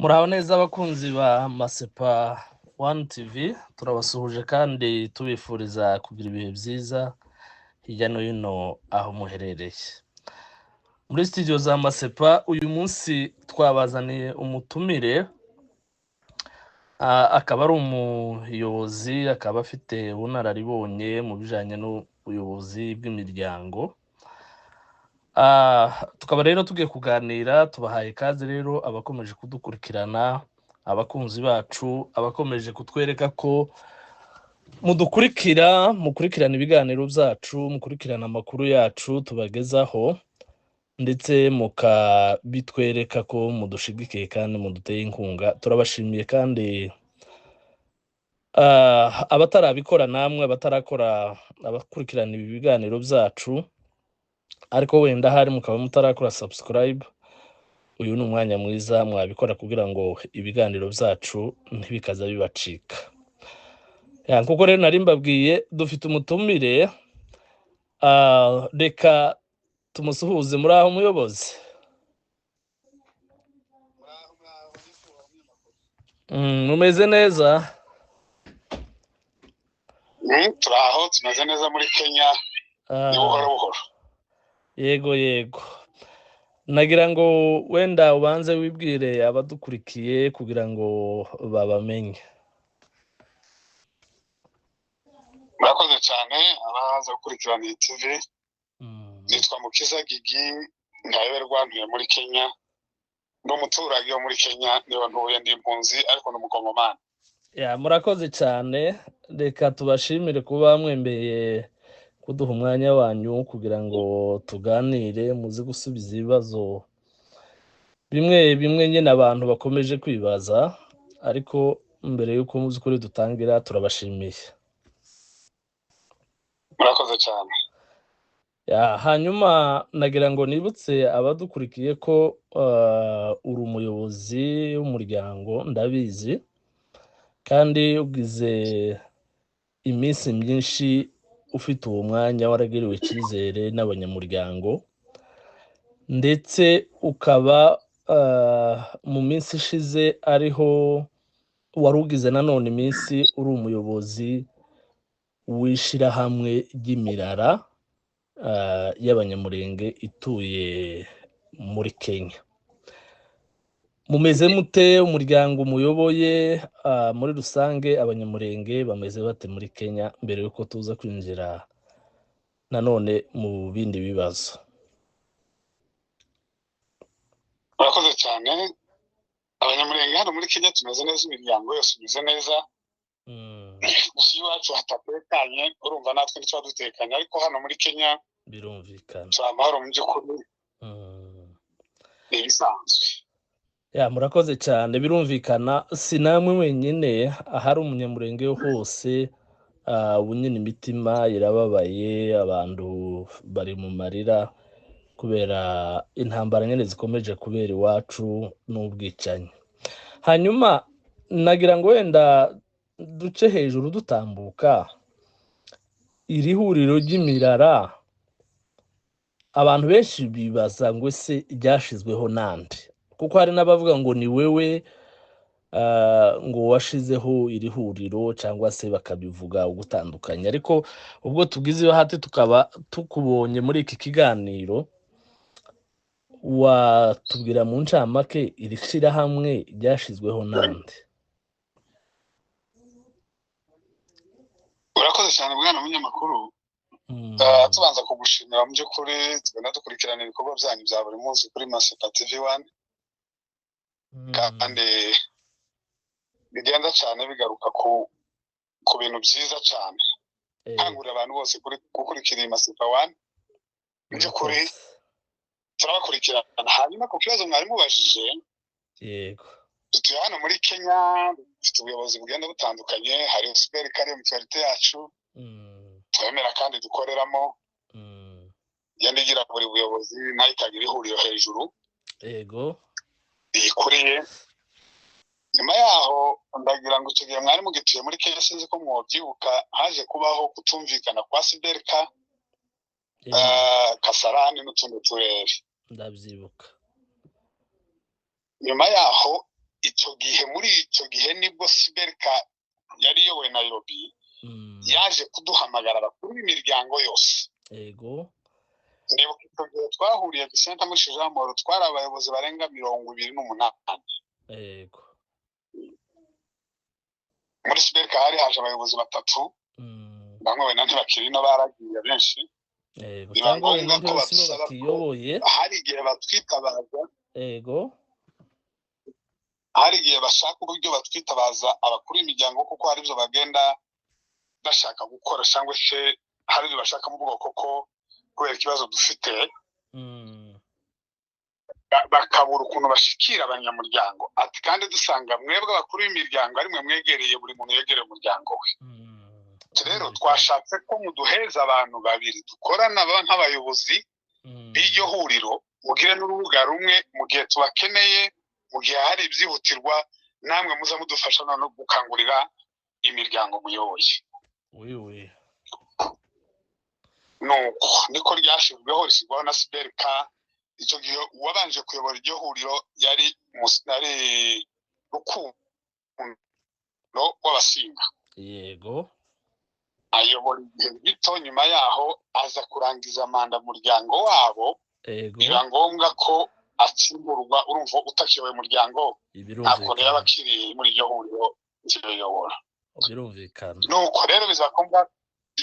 Muraho neza abakunzi ba Masepa One TV, turabasuhuje kandi tubifuriza kugira ibihe byiza hirya no hino aho muherereye. Muri studio za Masepa uyu munsi twabazaniye umutumire, akaba ari umuyobozi, akaba afite ubunararibonye mu bijyanye n'ubuyobozi bw'imiryango. Tukaba rero tugiye kuganira, tubahaye ikaze rero abakomeje kudukurikirana, abakunzi bacu, abakomeje kutwereka ko mukurikirana ibiganiro byacu, mukurikirana amakuru yacu tubagezaho, ndetse mukabitwereka ko mudushigikiye kandi muduteye inkunga. Turabashimiye kandi abatarabikora namwe, abakurikirana ibi biganiro byacu ariko wenda hari mukaba mutarakora subscribe, uyu ni umwanya mwiza mwabikora kugira ngo ibiganiro byacu ntibikaza bibacika. Kuko rero nari mbabwiye dufite umutumire, reka tumusuhuze. Muri aho muyobozi? Mumeze neza? Turaho tumeze neza muri Kenya, ni buhoro buhoro. Yego nagira ngo wenda ubanze wibwire abadukurikiye kugira ngo babamenye. Murakoze cyane abaza gukurikirana iyi TV. Nitwa Mukiza Gigi, ndayoberwa, ntuye muri Kenya, n'umuturage wo muri Kenya, niba ntuye ndi impunzi ariko n'umukongomani. Murakoze cyane, reka tubashimire kuba mwembeye kuduha umwanya wanyu kugira ngo tuganire, muze gusubiza ibibazo bimwe nyine abantu bakomeje kwibaza. Ariko mbere y'uko muzi kuri dutangira, turabashimiye. Murakoze cyane. Hanyuma nagira ngo nibutse abadukurikiye ko uri umuyobozi w'umuryango, ndabizi, kandi ugize iminsi myinshi ufite uwo mwanya, waragiriwe icyizere n'abanyamuryango, ndetse ukaba mu minsi ishize ariho wari ugize nanone iminsi uri umuyobozi w'ishyirahamwe ry'imirara y'abanyamurenge ituye muri Kenya. Mumeze mute? Umuryango muyoboye muri rusange, abanyamurenge bameze bate muri Kenya, mbere yuko tuza kwinjira nanone mu bindi bibazo? Murakoze cyane. Abanyamurenge hano muri Kenya tumeze neza, imiryango yose imeze neza. Gusa iwacu hatatekanye, urumva natwe ntituba dutekanye, ariko hano muri Kenya birumvikana, turi amahoro mu by'ukuri, ni ibisanzwe. Murakoze cyane. Birumvikana, si namwe wenyine, ahari umunyamurenge hose ubu nyine imitima irababaye, abantu bari mu marira kubera intambara nyine zikomeje kubera iwacu n'ubwicanyi. Hanyuma nagira ngo wenda duce hejuru dutambuka iri huriro ry'imirara. Abantu benshi bibaza ngo ese ryashizweho nande, kuko hari n'abavuga ngo ni wewe ngo washizeho iri huriro, cyangwa se bakabivuga ugutandukanye. Ariko ubwo tugize iyo hati tukaba tukubonye muri iki kiganiro, watubwira mu ncamake iri shyirahamwe ryashizweho nande? Urakoze cyane bwana munyamakuru. Tubanza kugushimira mu by'ukuri, tugenda dukurikirana ibikorwa byanyu bya buri munsi kuri Masepa TV1, kandi bigenda cyane bigaruka ku bintu byiza cyane. Nkangurira abantu bose gukurikira iyi Masepa1, mu by'ukuri turabakurikirana. Hanyuma ku kibazo mwari mubajije, yego, dutuye hano muri Kenya, dufite ubuyobozi bugenda butandukanye. hari SPR kariyo mutualite yacu twemera kandi dukoreramo, yenda igira buri buyobozi nayo ikagira ihuriro hejuru, yego, ikuriye. Nyuma yaho ndagira ngo icyo gihe mwari mugituye muri Kenya, sinzi ko mwabyibuka, haje kubaho kutumvikana kwa SPRK, Kasarani n'utundi turere. Ndabyibuka. Nyuma yaho muri icyo gihe nibwo Siberika yari iyoboye Nairobi yaje kuduhamagara abakuru b'imiryango yose. Yego. Ndibuka icyo gihe twahuriye Gisenta muri Shijamoro, twari abayobozi barenga 28. Yego. Muri Siberika hari haje abayobozi 3, bamwe wenda ntibakiri no baragiye benshi. Yego. Cyangwa wenda ko batiyoboye. Hari igihe batwitabaza. Yego. Hari igihe bashaka uburyo batwitabaza abakuru b'imiryango kuko hari ibyo bagenda bashaka gukora cyangwa se hari ibyo bashaka mu bwoko ko kubera ikibazo dufite bakabura ukuntu bashikira abanyamuryango. Ati kandi dusanga mwebwe abakuru b'imiryango ari mwe mwegereye buri muntu yegereye umuryango we. Rero twashatse ko muduheza abantu babiri dukorana nk'abayobozi b'iryo huriro, mugire n'urubuga rumwe mu gihe tubakeneye, mu gihe hari ibyihutirwa namwe muza mudufasha no gukangurira imiryango muyoboye. Nuko niko ryashizweho rishyirwaho na Siberika. Icyo gihe uwabanje kuyobora iryo huriro yari Rukundo w'Abasinga. Yego. Ayobora igihe gito, nyuma yaho aza kurangiza manda muryango wabo. Biba ngombwa ko atsimburwa. Urumva utakiyoboye umuryango ntabwo yaba akiri muri iryo huriro kirayobora. Birumvikana. Nuko rero bizakomba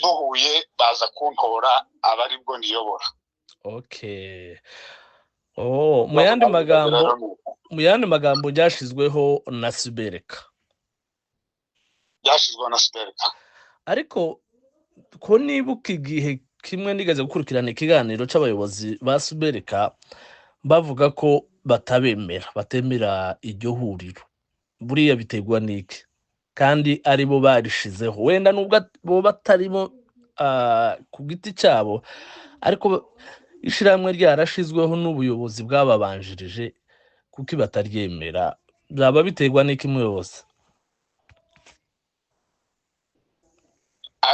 duhuye baza kuntora abari bwo niyobora. Okay. Mu yandi magambo byashizweho na Siberika. Byashizweho na Siberika. Ariko ko nibuka igihe kimwe nigeze gukurikirana ikiganiro c'abayobozi ba Siberika bavuga ko batemera iryo huriro. Buriya bitegwa niki? Kandi ari bo barishizeho. Wenda nubwo bo batarimo ku giti cyabo, ariko ishiramwe ryarashizweho n'ubuyobozi bwababanjirije kuko bataryemera. Byaba bitegwa niki muyobozi?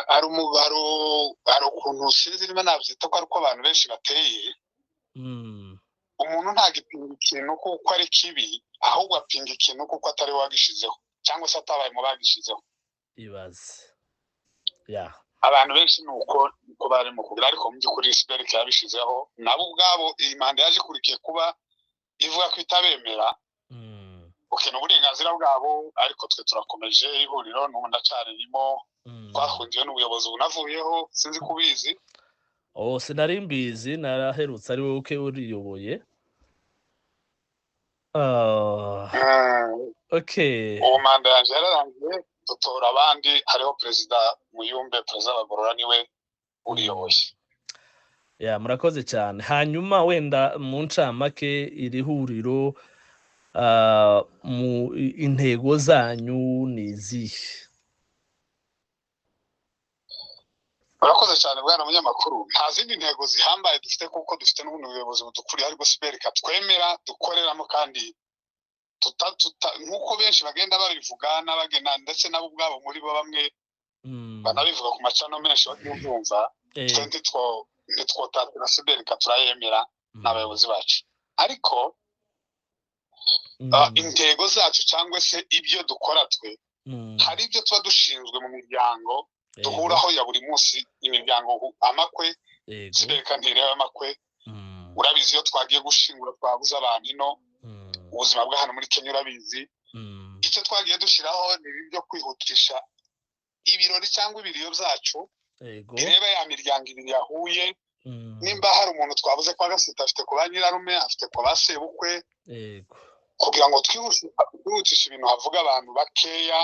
Ari ukuntu sinzi niba nabyita ko ariko abantu benshi bateye. Umuntu ntagipinga ikintu kuko ari kibi, ahubwo apinga ikintu kuko atari wagishizeho cyangwa se atabaye mu bagishizeho. Ibaze. Abantu benshi nuko bari mu kugira, ariko mu by'ukuri Siberika yabishizeho nabo ubwabo. Iyi manda yaje kurikiye kuba ivuga ko itabemera. Ni uburenganzira bwabo, ariko twe turakomeje ihuriro n'ubu ndacarimo. Twafungiwe n'ubuyobozi bunavuyeho, sinzi kubizi. Sinari mbizi, naraherutse ari wowe uke uriyoboye. Okay. Uwo manda yanjye yararangiye, dutora abandi. Hariho Perezida Muyumbe, Perezida Bagorora niwe uriyoboye. Murakoze cyane. Hanyuma wenda mu ncamake iri huriro mu intego zanyu ni izihe? Urakoze cyane bwana munyamakuru. Nta zindi ntego zihambaye dufite kuko dufite n'ubundi buyobozi budukuriye, ariko Siberika twemera dukoreramo kandi nk'uko benshi bagenda babivuga n'abagena ndetse nabo ubwabo muri bo bamwe banabivuga ku macano menshi babyumva. Ntitwotatira Siberika, turayemera n'abayobozi bacu, ariko intego zacu cyangwa se ibyo dukora twe, hari ibyo tuba dushinzwe mu miryango duhuraho ya buri munsi. Imiryango amakwe, Siberika ntireba amakwe. Urabizi iyo twagiye gushingura twabuze abantu ino, ubuzima bwa hano muri Kenya urabizi. Icyo twagiye dushyiraho ni ibyo kwihutisha ibirori cyangwa ibiriyo byacu bireba ya miryango ibiri yahuye. Nimba hari umuntu twabuze kwa Gasita afite ku ba nyirarume, afite ku ba sebukwe, kugira ngo twihutishe ibintu havuga abantu bakeya,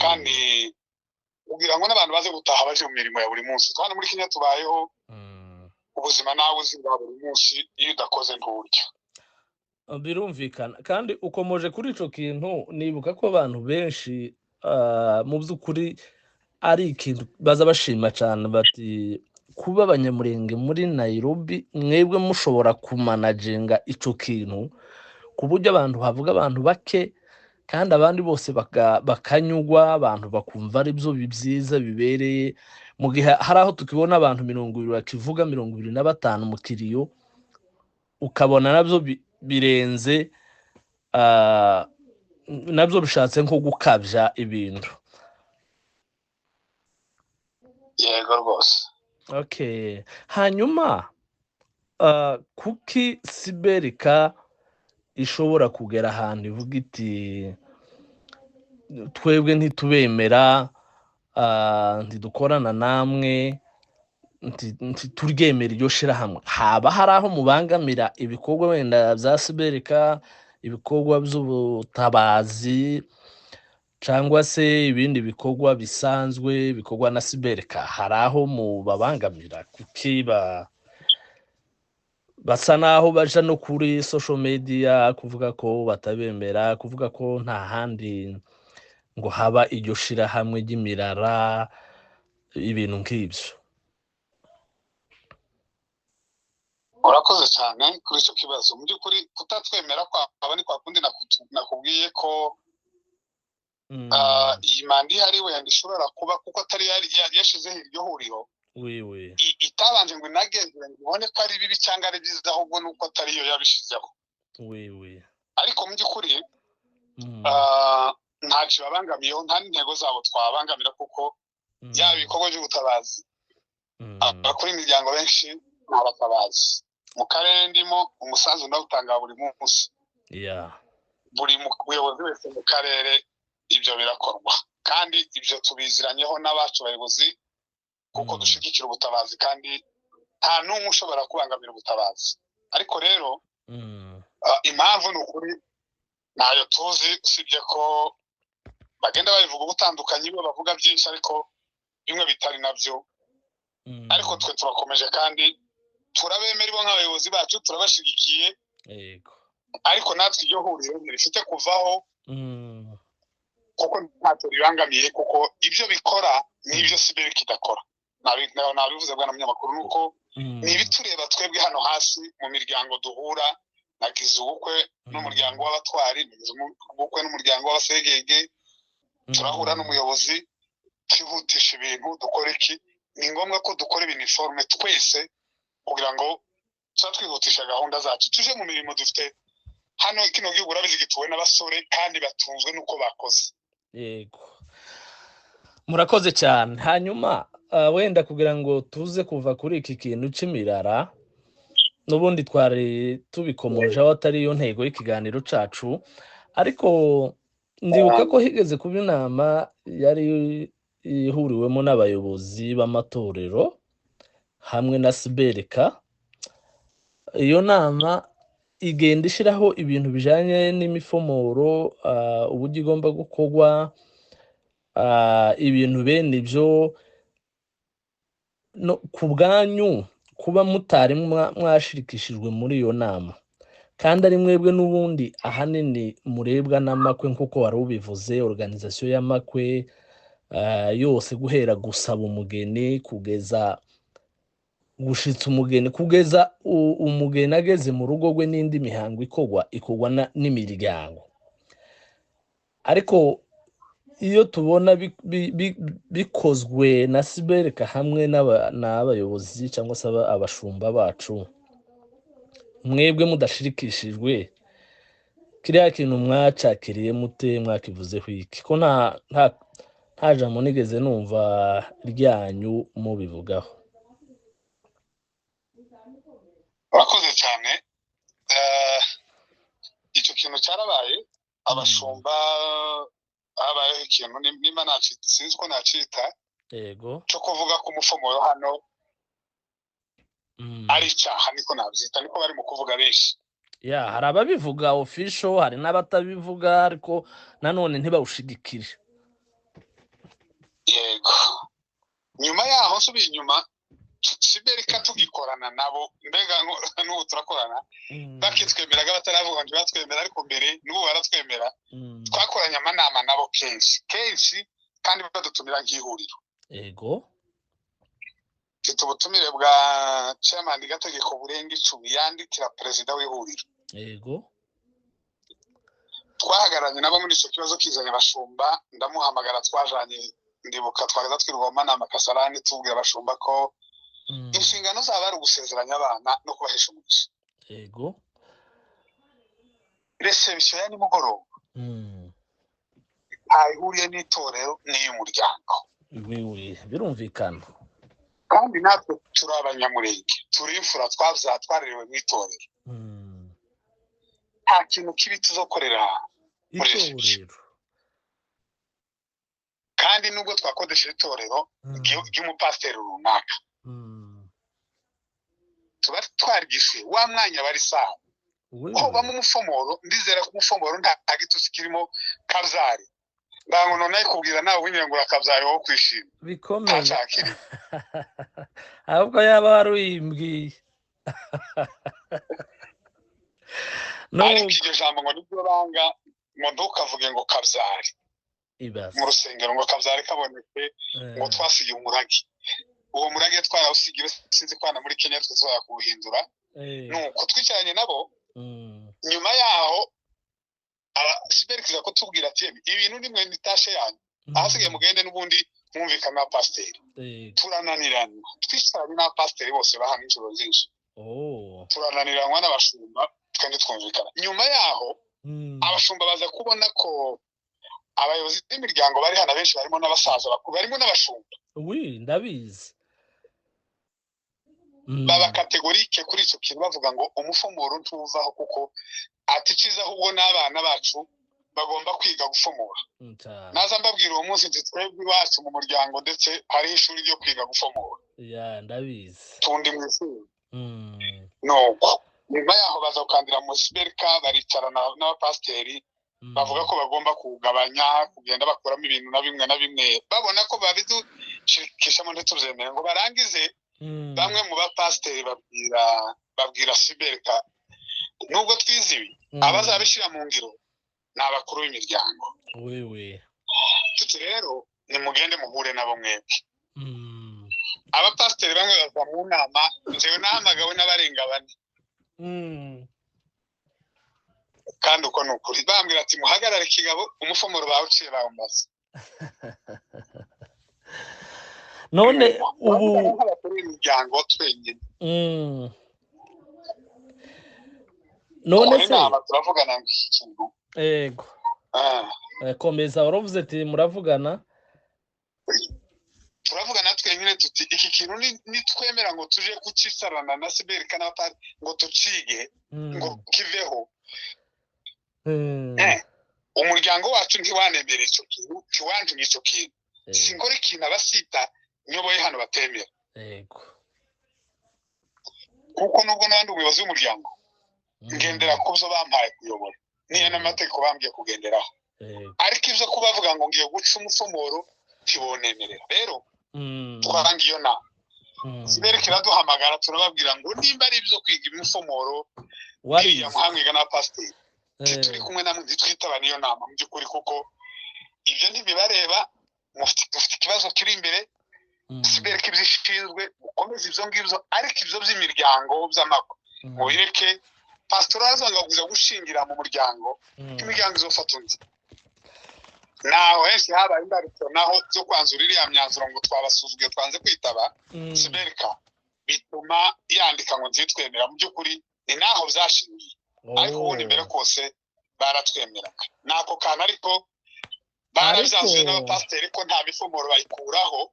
kandi kugira ngo n'abantu baze gutaha baje mu mirimo ya buri munsi. Twana muri Kenya tubayeho ubuzima nawe uzi bwa buri munsi, iyo udakoze nturya. Birumvikana. Kandi ukomoje kuri ico kintu, nibuka ko abantu benshi mu by'ukuri ari ikintu baza bashima cyane, bati kuba abanyamurenge muri Nairobi mwebwe mushobora kumanaginga ico kintu ku buryo abantu havuga abantu bake kandi abandi bose bakanyugwa, abantu bakumva ari byo byiza bibereye. Mu gihe hari aho tukibona abantu 20 bakivuga 25 mu kiriyo, ukabona nabyo birenze nabyo bishatse nko gukabya ibintu. yego rwose. Okay, hanyuma kuki Siberika ishobora kugera ahantu ivuga iti twebwe ntitubemera, ntidukorana namwe, turyemera iryo shirahamwe? Haba hari aho mubangamira ibikorwa wenda bya Siberika, ibikorwa by'ubutabazi cyangwa se ibindi bikorwa bisanzwe bikorwa na Siberika? Hari aho mubabangamira? Kuki basa naho baja no kuri social media kuvuga ko batabemera, kuvuga ko nta handi ngo haba iryo shirahamwe ry'imirara, ibintu nk'ibyo? Urakoze cyane kuri icyo kibazo. Mu by'ukuri kutatwemera kwaba ni kwa kundi nakubwiye ko iyi manda ihari wenda ishobora kuba kuko atari yashizeho iryo huriro, itabanje ngo inagenzure ngo ibone ko ari bibi cyangwa ari byiza, ahubwo nuko atari yo yabishizeho. Ariko mu by'ukuri ntacyo babangamiyeho, nta n'intego zabo twabangamira, kuko yaba ibikorwa by'ubutabazi, abakora imiryango benshi ni abatabazi. Mu karere ndimo umusanzu ndawutanga buri munsi, buri muyobozi wese mu karere ibyo birakorwa, kandi ibyo tubiziranyeho n'abacu bayobozi, kuko dushyigikira ubutabazi kandi nta n'umwe ushobora kubangamira ubutabazi. Ariko rero impamvu ni ukuri ntayo tuzi, usibye ko bagenda babivuga ubutandukanye, bo bavuga byinshi ariko bimwe bitari nabyo. Ariko twe turakomeje kandi turabemera bo nk'abayobozi bacu, turabashyigikiye. Ariko natwe iryo huriro ntirifite kuvaho, kuko ntacyo ribangamiye, kuko ibyo bikora n'ibyo Siberika idakora. Nabivuze bwana munyamakuru, nuko ni ibitureba twebwe hano hasi mu miryango duhura. Nagize ubukwe n'umuryango w'abatwari, nagize ubukwe n'umuryango w'abasegege, turahura n'umuyobozi, twihutisha ibintu. Dukora iki? Ni ngombwa ko dukora ibiniforme twese kugira ngo twihutisha gahunda zacu, tuje mu mirimo dufite hano. Kino gihugu urabizi gituwe n'abasore kandi batunzwe nuko bakoze. Yego, murakoze cyane. Hanyuma wenda kugira ngo tuze kuva kuri iki kintu cy'imirara, n'ubundi twari tubikomojeho atari yo ntego y'ikiganiro cacu, ariko ndibuka ko higeze kuba inama yari ihuriwemo n'abayobozi b'amatorero hamwe na Siberika. Iyo nama igenda ishiraho ibintu bijanye n'imifomoro, uburyo igomba gukorwa, ibintu bene ibyo. No ku bwanyu, kuba mutari mwashirikishijwe muri iyo nama, kandi ari mwebwe n'ubundi ahanini murebwa n'amakwe, nk'uko wari ubivuze, organization y'amakwe yose, guhera gusaba umugeni kugeza gushitsa umugeni, kugeza umugeni ageze mu rugo rwe, n'indi mihango ikorwa n'imiryango. Ariko iyo tubona bikozwe na Siberika hamwe n'abayobozi cyangwa se abashumba bacu, mwebwe mudashirikishijwe, kiriya kintu mwacakiriye mute? Mwakivuzeho iki? Ko nta jambo nigeze numva ryanyu mubivugaho. Urakoze cyane. Icyo kintu cyarabaye, abashumba habayeho ikintu nimba sinzi ko nacita, yego, cyo kuvuga ko umufomoro hano ari icyaha, niko nabyita, niko bari mu kuvuga benshi. Hari ababivuga official, hari n'abatabivuga, ariko nanone ntibawushigikire. Yego, nyuma yaho nsubiye inyuma, Siberika tugikorana nabo, mbega n'ubu turakorana, bakitwemeraga bataravuga ngo batwemera, ariko mbere n'ubu baratwemera. Twakoranye amanama nabo kenshi kandi badutumira nk'ihuriro. Yego, mfite ubutumire bwa chairman Gategeko burenga 10 yandikira perezida w'ihuriro. Yego, twahagaranye nabo muri icyo kibazo kizanye abashumba, ndamuhamagara, twajanye, ndibuka twagaza twirwoma nama Kasarani, tubwira abashumba ko inshingano zaba ari ugusezeranya abana no kubahesha umugisha. Yego, reception ya nimugoroba ntayihuriye n'itorero n'iy'umuryango. birumvikana. Kandi natwe turi abanyamurenge, turi imfura twarerewe mu itorero. Nta kintu kibi tuzokorera muri itorero. Kandi nubwo twakodesha itorero ry'umupasiteri runaka, tuba twarigishwe wa mwanya bari sawa ko bamo umufomoro. Ndizera ko umufomoro nta gitusi kirimo Kabzari. Ndango none kubwira nawe winyengura Kabzari wo kwishima bikomeye. Ahubwo yaba waruyimbwiye. Ariko iryo jambo ngo nibyo banga ngo ntukavuge ngo Kabzari mu rusengero, ngo Kabzari kaboneke ngo twasigiye umurage. Uwo murage twarawusigiye, sinzi kwana muri Kenya tuzaya kuwuhindura. Nuko twicaranye nabo, nyuma yaho Siberikiza ko tubwira ati ibintu nimwe nitashe yanyu, ahasigaye mugende n'ubundi mwumvikana na pasiteri. Turananirana, twicaranye na pasiteri bose bahana inshuro zinshi. Turananiranwa n'abashumba kandi twumvikana. Nyuma yaho abashumba baza kubona ko abayobozi b'imiryango bari hana benshi barimo n'abasaza bakuru, barimo n'abashumba. Ndabizi. Baba kategorike kuri icyo kintu, bavuga ngo umufomoro ntuvaho kuko atikiza ahubwo n'abana bacu bagomba kwiga gufomora. Naza mbabwira uwo munsi twebwe iwacu mu muryango ndetse hari ishuri ryo kwiga gufomora. Ndabizi. Tundi mu ishuri. Nuko nyuma yaho baza gukandira mu Siberika, baricarana n'abapasiteri bavuga ko bagomba kugabanya, kugenda bakuramo ibintu na bimwe babona ko babidushikishamo ntitubyemere ngo barangize. Bamwe mu bapasiteri babwira Siberika nubwo twizibi abazabishira mu ngiro n'abakuru b'imiryango. Tuti rero nimugende muhure nabo mwebwe. Abapasiteri bamwe bava mu nama, njewe nahamagawe n'abarenga 4. Kandi uko nukuri bambwira ati muhagarare kigabo, umufomoro bawuciye bawumaze. None ubu imiryango twenyine. None se turavugana nk'ikintu. Yego. Komeza waravuze ati muravugana. Turavugana twenyine tuti iki kintu nitwemera ngo tuje kucisarana na Siberika n'abatari ngo tucige ngo kiveho. Umuryango wacu ntiwanemera icyo kintu, ntiwantumye icyo kintu. Sinkora ikintu abasita nyoboye hano batemera. Kuko nubwo n'abandi ubuyobozi bw'umuryango ngendera ku byo bampaye kuyobora, niyo n'amategeko bambwiye kugenderaho. Ariko ibyo kubavuga ngo ngiye guca umufomoro ntibonemerera. Rero twaranga iyo nama. Siberika iraduhamagara turababwira ngo nimba ari ibyo kwiga umufomoro wariya muhamwiga na pasiteri, turi kumwe namwe twitaba niyo nama mu by'ukuri, kuko ibyo ntibibareba. Dufite ikibazo kiri imbere. Siberika ibyishinzwe gukomeza ibyo ngibyo, ariko ibyo by'imiryango by'amako mubireke. Pastor azanga kuza gushingira mu muryango, imiryango izofata undi. Naho henshi habaye imbarutso naho zo kwanzura iriya myanzuro ngo twabasuzugiye twanze kwitaba. Siberika bituma yandika ngo nzitwemera. Mu by'ukuri ni naho byashingiye, ariko ubundi mbere kose baratwemeraga nako kana. Ariko barabyanzuye n'abapasiteri ko nta bifomoro bayikuraho.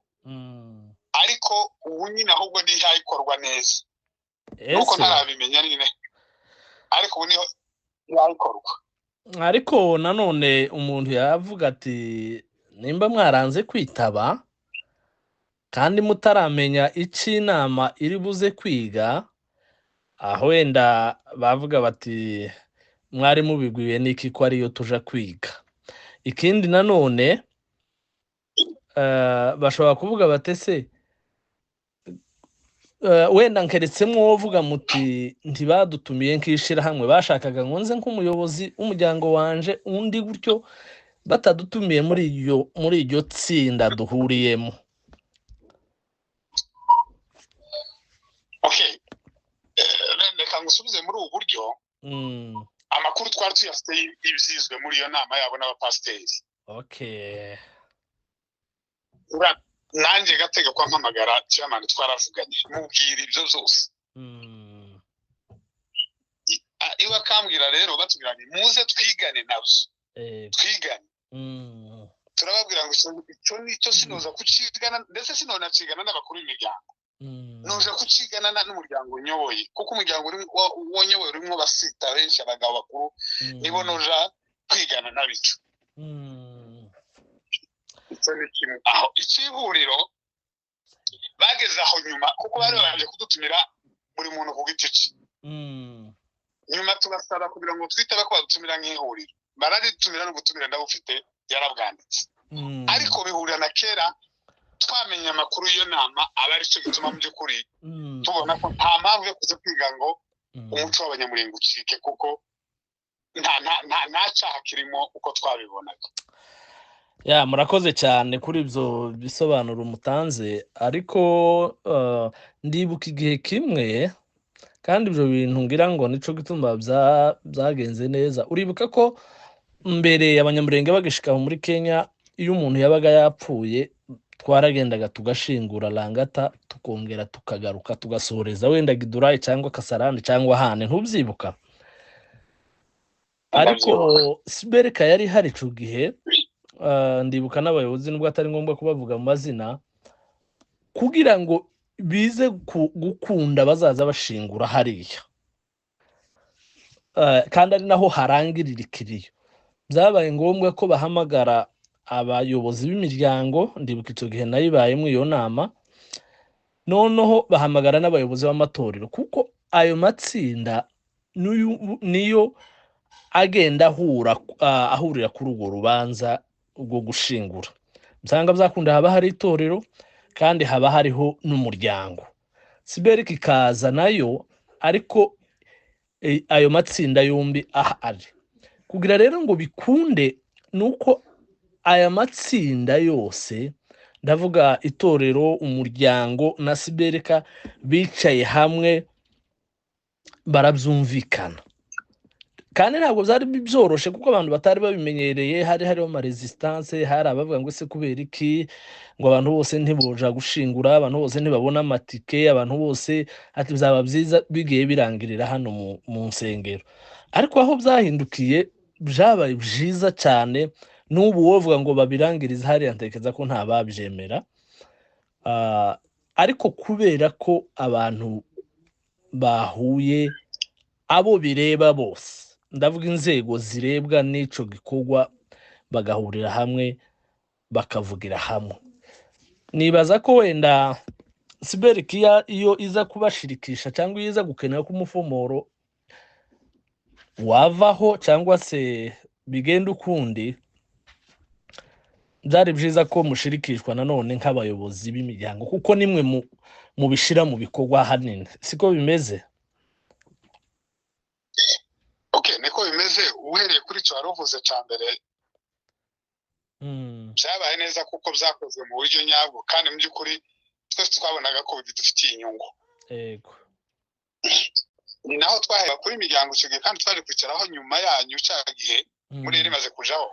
Ariko ubu nyine ahubwo ntihayikorwa neza, nuko ntarabimenya nyine, ariko ubu niho yayikorwa. Ariko nanone umuntu yavuga ati nimba mwaranze kwitaba kandi mutaramenya iki inama iri buze kwiga, aho wenda bavuga bati mwari mubigwiye n'iki ko ariyo tuja kwiga. Ikindi nanone bashobora kuvuga batese wenda nkeretsemo wovuga muti ntibadutumiye nkishira hamwe, bashakaga ngo nze nk'umuyobozi w'umuryango wanje undi gutyo batadutumiye muri iryo tsinda duhuriyemo. Okay, reka ngusubize muri ubu buryo. Amakuru twari tuyafite ibizizwe muri iyo nama yabo n'abapasiteri. Okay. Nanjye gatega kwa mpamagara chairman twaravuganye mubwira ibyo byose. Iwa kambwira rero batubwira ni muze twigane nabyo. Twigane. turababwira ngo icyo nicyo sinoza kucigana ndetse sinonacigana n'abakuru b'imiryango noje kucigana n'umuryango nyoboye kuko umuryango wonyoboye urimo basita benshi abagabo bakuru nibo noja kwigana nabico aho ikihuriro bageze aho nyuma kuko bari babanje kudutumira buri muntu ku giti cye nyuma tubasaba kugira ngo twitaba ko badutumira nk'ihuriro bararitumira no gutumira ndabufite yarabwanditse ariko bihurira na kera twamenye amakuru y'iyo nama aba ari cyo gituma mu by'ukuri tubona ko nta mpamvu yo kuza kwiga ngo umuco w'abanyamurenge ucike kuko nta cyaha kirimo uko twabibonaga. Ya murakoze cyane kuri ibyo bisobanuro mutanze ariko ndibuka igihe kimwe kandi ibyo bintu ngira ngo nico gituma byagenze neza. Uribuka ko mbere abanyamurenge bagishika muri Kenya iyo umuntu yabaga yapfuye twaragendaga tugashingura Langata tukongera tukagaruka tugasoreza wenda Gidurayi cyangwa Kasarani cyangwa hane ntubyibuka ariko Siberika yari hari ico gihe ndibuka n'abayobozi nubwo atari ngombwa kubavuga mu mazina kugira ngo bize gukunda bazaza bashingura hariya kandi ari naho harangirira ikiriyo byabaye ngombwa ko bahamagara abayobozi b'imiryango ndibuka icyo gihe nayibayemo iyo nama noneho bahamagara n'abayobozi b'amatorero kuko ayo matsinda niyo agenda ahurira kuri urwo rubanza rwo gushingura usanga byakunda haba hari itorero kandi haba hariho n'umuryango Siberika ikaza nayo ariko ayo matsinda yombi ahari kugira rero ngo bikunde nuko aya matsinda yose ndavuga itorero umuryango na Siberika bicaye hamwe barabyumvikana kandi ntabwo byari byoroshe kuko abantu batari babimenyereye hariho ama resistance hari abavuga ngo se kubera iki ngo abantu bose ntiboja gushingura abantu bose ntibabona amatike abantu bose ati bizaba byiza bigiye birangirira hano mu nsengero ariko aho byahindukiye byabaye byiza cyane n'ubu wovuga ngo babirangirize hariya ntekereza ko nta babyemera ariko kubera ko abantu bahuye abo bireba bose ndavuga inzego zirebwa n'ico gikorwa bagahurira hamwe bakavugira hamwe nibaza ko wenda Siberika iyo iza kubashirikisha cyangwa iza gukenera ko umufomoro wavaho cyangwa se bigenda ukundi byari byiza ko mushirikishwa nanone nk'abayobozi b'imiryango kuko nimwe mu bishira mu bikorwa hanini siko bimeze. Niko bimeze uhereye kuri cyo waruvuze cya mbere byabaye neza kuko byakozwe mu buryo nyabwo kandi mu by'ukuri twese twabonaga ko bidufitiye inyungu yego ni naho twahera kuri imiryango icyo gihe kandi twari kwicaraho nyuma yanyu cya gihe muri iri maze kujaho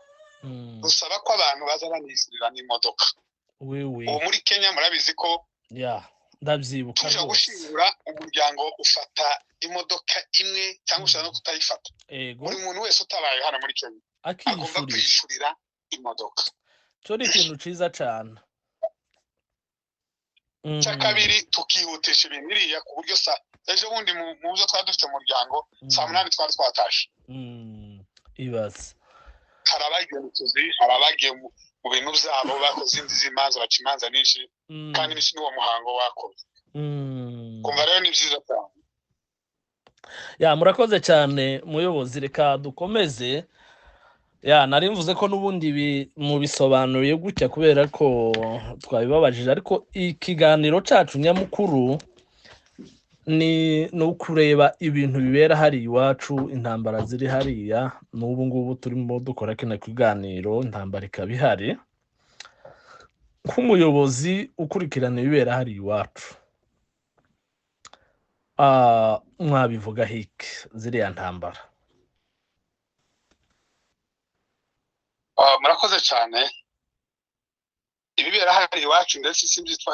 dusaba ko abantu baza banisirira n'imodoka ubu muri Kenya murabizi ko ndabyibuka rwose gushingura umuryango ufata imodoka imwe cyangwa ushaka no kutayifata buri muntu wese utabaye hano muri Kenya agomba kwishurira imodoka cyo ni ikintu cyiza cyane cya kabiri tukihutisha ibintu iriya ku buryo ejo bundi mu byo twari dufite mu muryango saa 8 twari twatashe ibaze hari abagiye mu tuzi hari abagiye mu bintu byabo bakoze indi z'imanza baca imanza nyinshi kandi n'uwo muhango wakoze kumva rero ni byiza cyane. Murakoze cyane muyobozi reka dukomeze nari mvuze ko n'ubundi mu bisobanuye gutya kubera ko twabibabajije ariko ikiganiro cyacu nyamukuru ni ukureba ibintu bibera hari iwacu intambara ziri hariya n'ubu ngubu turimo dukora kino kiganiro intambara ikaba ihari nk'umuyobozi ukurikirana ibibera hari iwacu mwabivuga hiki ziriya ntambara. Murakoze cyane ibibera hari iwacu ndetse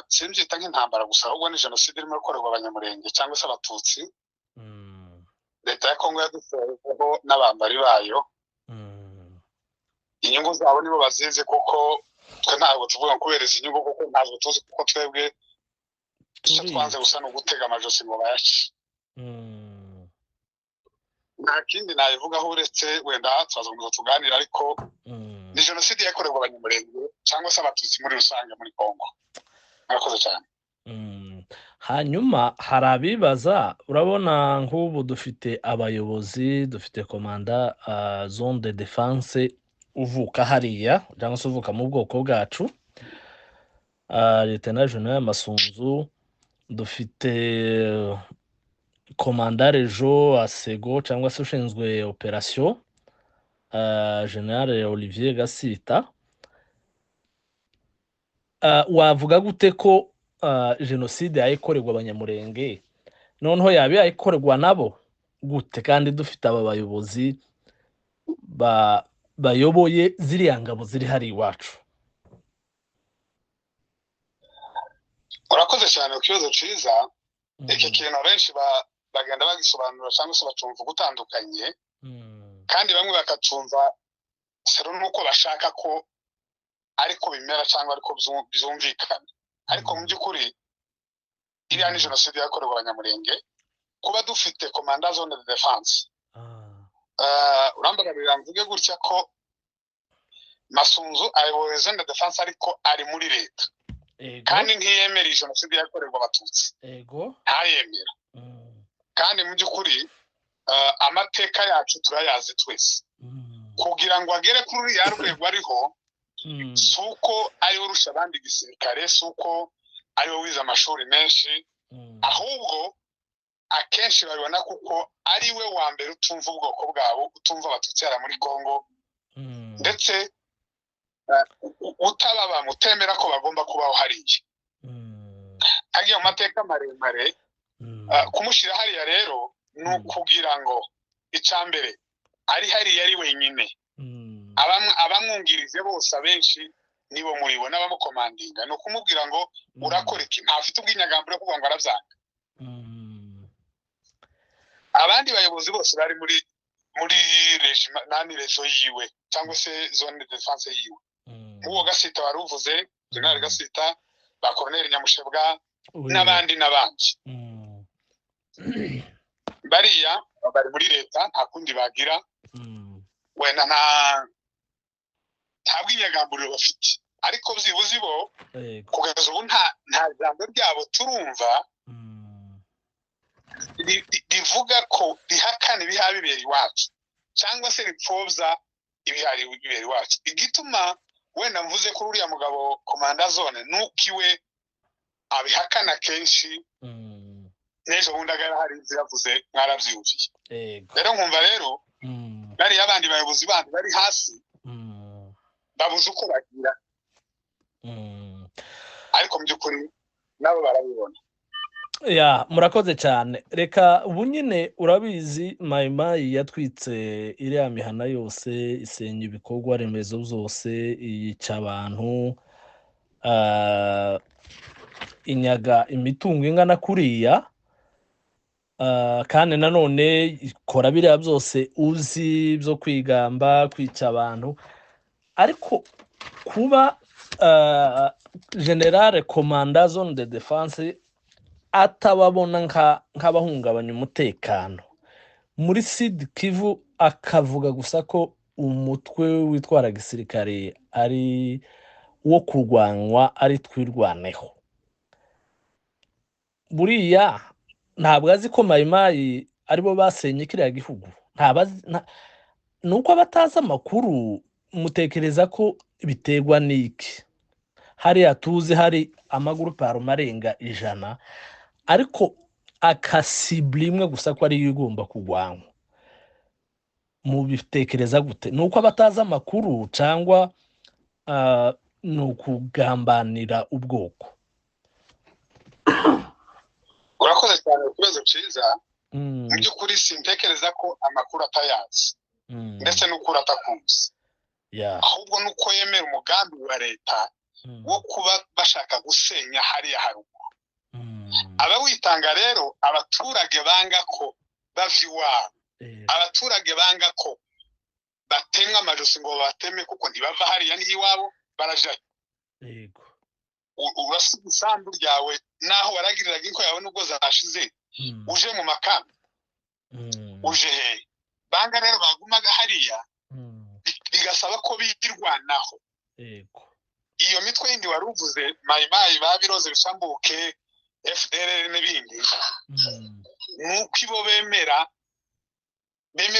simbyita nk'intambara gusa ahubwo ni jenoside irimo gukorerwa abanyamurenge cyangwa se abatutsi leta ya Kongo yaduseho n'abambari bayo inyungu zabo nibo bazize kuko twe ntabwo tuvuga kubereza inyungu kuko ntabwo tuzi kuko twebwe icyo twanze gusa no gutega amajosi ngo bayace nta kindi nabivugaho uretse wenda tuzongera tuganira ariko ni jenoside yakorewe abanyamurenge cyangwa se abatutsi muri rusange muri Kongo. Murakoze cyane. Hanyuma hari abibaza, urabona nk'ubu dufite abayobozi, dufite komanda zone de defense uvuka hariya cyangwa se uvuka mu bwoko bwacu, Lieutenant General Masunzu, dufite komandare Jo Asego cyangwa se ushinzwe operation General Olivier Gasita. Wavuga gute ko jenoside yayikorerwa abanyamurenge noneho yabi yayikorerwa nabo gute kandi dufite aba bayobozi bayoboye ziriya ngabo ziri hari iwacu? Urakoze cyane ukibazo ciza. Iki kintu abenshi bagenda bagisobanura cyangwa se bacumva gutandukanye kandi bamwe bakacumva sero nuko bashaka ko ariko bimera cyangwa ariko byumvikana, ariko mu by'ukuri iriya ni jenoside yakorewe abanyamurenge. Kuba dufite komanda zone de defense urambarira mvuge gutya ko Masunzu ayoboye zone de defense ariko ari muri leta kandi ntiyemera jenoside yakorewe abatutsi, ntayemera. Kandi mu by'ukuri amateka yacu turayazi twese. Kugira ngo agere kuri ya rwego ariho suko ari urusha abandi gisirikare, suko ari wize amashuri menshi, ahubwo akenshi babibona kuko ari we wa mbere utumva ubwoko bwabo, utumva abatutsi ara muri Kongo, ndetse utababa mutemera ko bagomba kubaho hariya. Agiye mu mateka maremare kumushira hariya rero ni ukugira ngo icambere ari hariya ari wenyine, abamwungirize bose abenshi nibo muribo n'abamukomandinga, no kumubwira ngo urakora iki, ntafite ubwinyagambure kuvuga ngo arabyanga. Abandi bayobozi bose bari muri rejo yiwe cyangwa se zone de defense yiwe, uwo Gasita waruvuze, General Gasita, ba Colonel Nyamushebwa n'abandi bariya bari muri leta, nta kundi bagira, wenda nta bw'inyagamburo bafite, ariko byibuze bo kugeza ubu nta jambo ryabo turumva rivuga ko rihakana ibiha bibera iwacu cyangwa se ripfobya ibihari bibera iwacu. Igituma wenda mvuze kuri uriya mugabo komanda zone nukiwe abihakana kenshi, n'ejo bundi hari inzu yavuze mwarabyumviye. Rero nkumva rero bari abandi bayobozi bandi bari hasi babuze uko bagira, ariko mu by'ukuri nabo barabibona. Murakoze cyane. Reka ubu nyine urabizi Mayimayi yatwitse iriya mihana yose, isenya ibikorwa remezo byose, yica abantu, inyaga imitungo ingana kuriya, kandi nanone ikora biriya byose uzi byo kwigamba, kwica abantu. Ariko kuba General Komanda Zone de Defense atababona nk'abahungabanya umutekano muri Sud Kivu, akavuga gusa ko umutwe witwara gisirikare ari wo kurwanwa, ari twirwaneho, buriya ntabwo azi ko Mayimayi aribo basenye kiriya gihugu. Nuko abatazi amakuru, mutekereza ko biterwa n'iki? Hariya tuzi hari amagurupe arenga 100, ariko akasibli imwe gusa ko ari igomba kugwanwa. Mu bitekereza gute? Nuko abatazi amakuru cyangwa nukugambanira ubwoko? Urakoze cyane kubazo ciza. Mu by'ukuri sintekereza ko amakuru atayazi, ndetse n'ukuri atakunze, ahubwo nuko yemera umugambi wa leta wo kuba bashaka gusenya hariya haruguru. Abawitanga rero abaturage banga ko bava iwabo, abaturage banga ko batemwa amajosi ngo bateme kuko ntibava hariya n'iwabo barajayo. Yego. Urasiga isambu ryawe naho waragiriraga inko yawe nubwo zashize uje mu makambi uje he banga rero bagumaga hariya bigasaba ko birwanaho. Yego. Iyo mitwe yindi waruvuze mayimayi babiroze bisambuke FDL n'ibindi nuko ibo bemera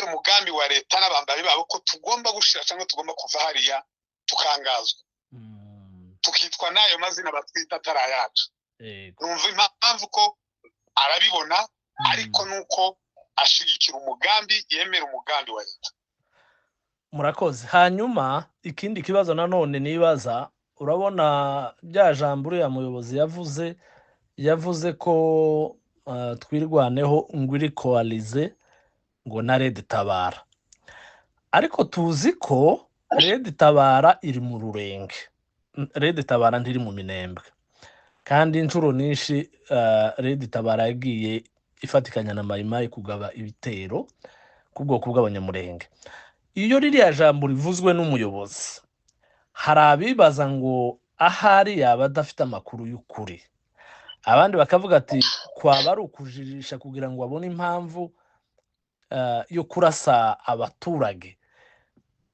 umugambi wa leta n'abambari babo ko tugomba gushira cyangwa tugomba kuva hariya tukangazwa tukitwa nayo mazina batwita tarayacu. Numva impamvu ko arabibona ariko nuko ashigikira umugambi yemera umugambi wa leta. Murakoze. Hanyuma ikindi kibazo nanone nibaza, urabona bya jambo uriya muyobozi yavuze ko twirwaneho ngwiri coalize ngo na Red Tabara, ariko tuzi ko Red Tabara iri mu Rurenge, Red Tabara ntiri mu Minembwe, kandi inshuro nyinshi Red Tabara yagiye ifatikanya na mayimayi kugaba ibitero ku bwoko bw'abanyamurenge. Iyo ririya jambo rivuzwe n'umuyobozi, hari abibaza ngo ahari yaba adafite amakuru y'ukuri, abandi bakavuga ati kwaba ari ukujirisha kugira ngo babone impamvu yo kurasa abaturage.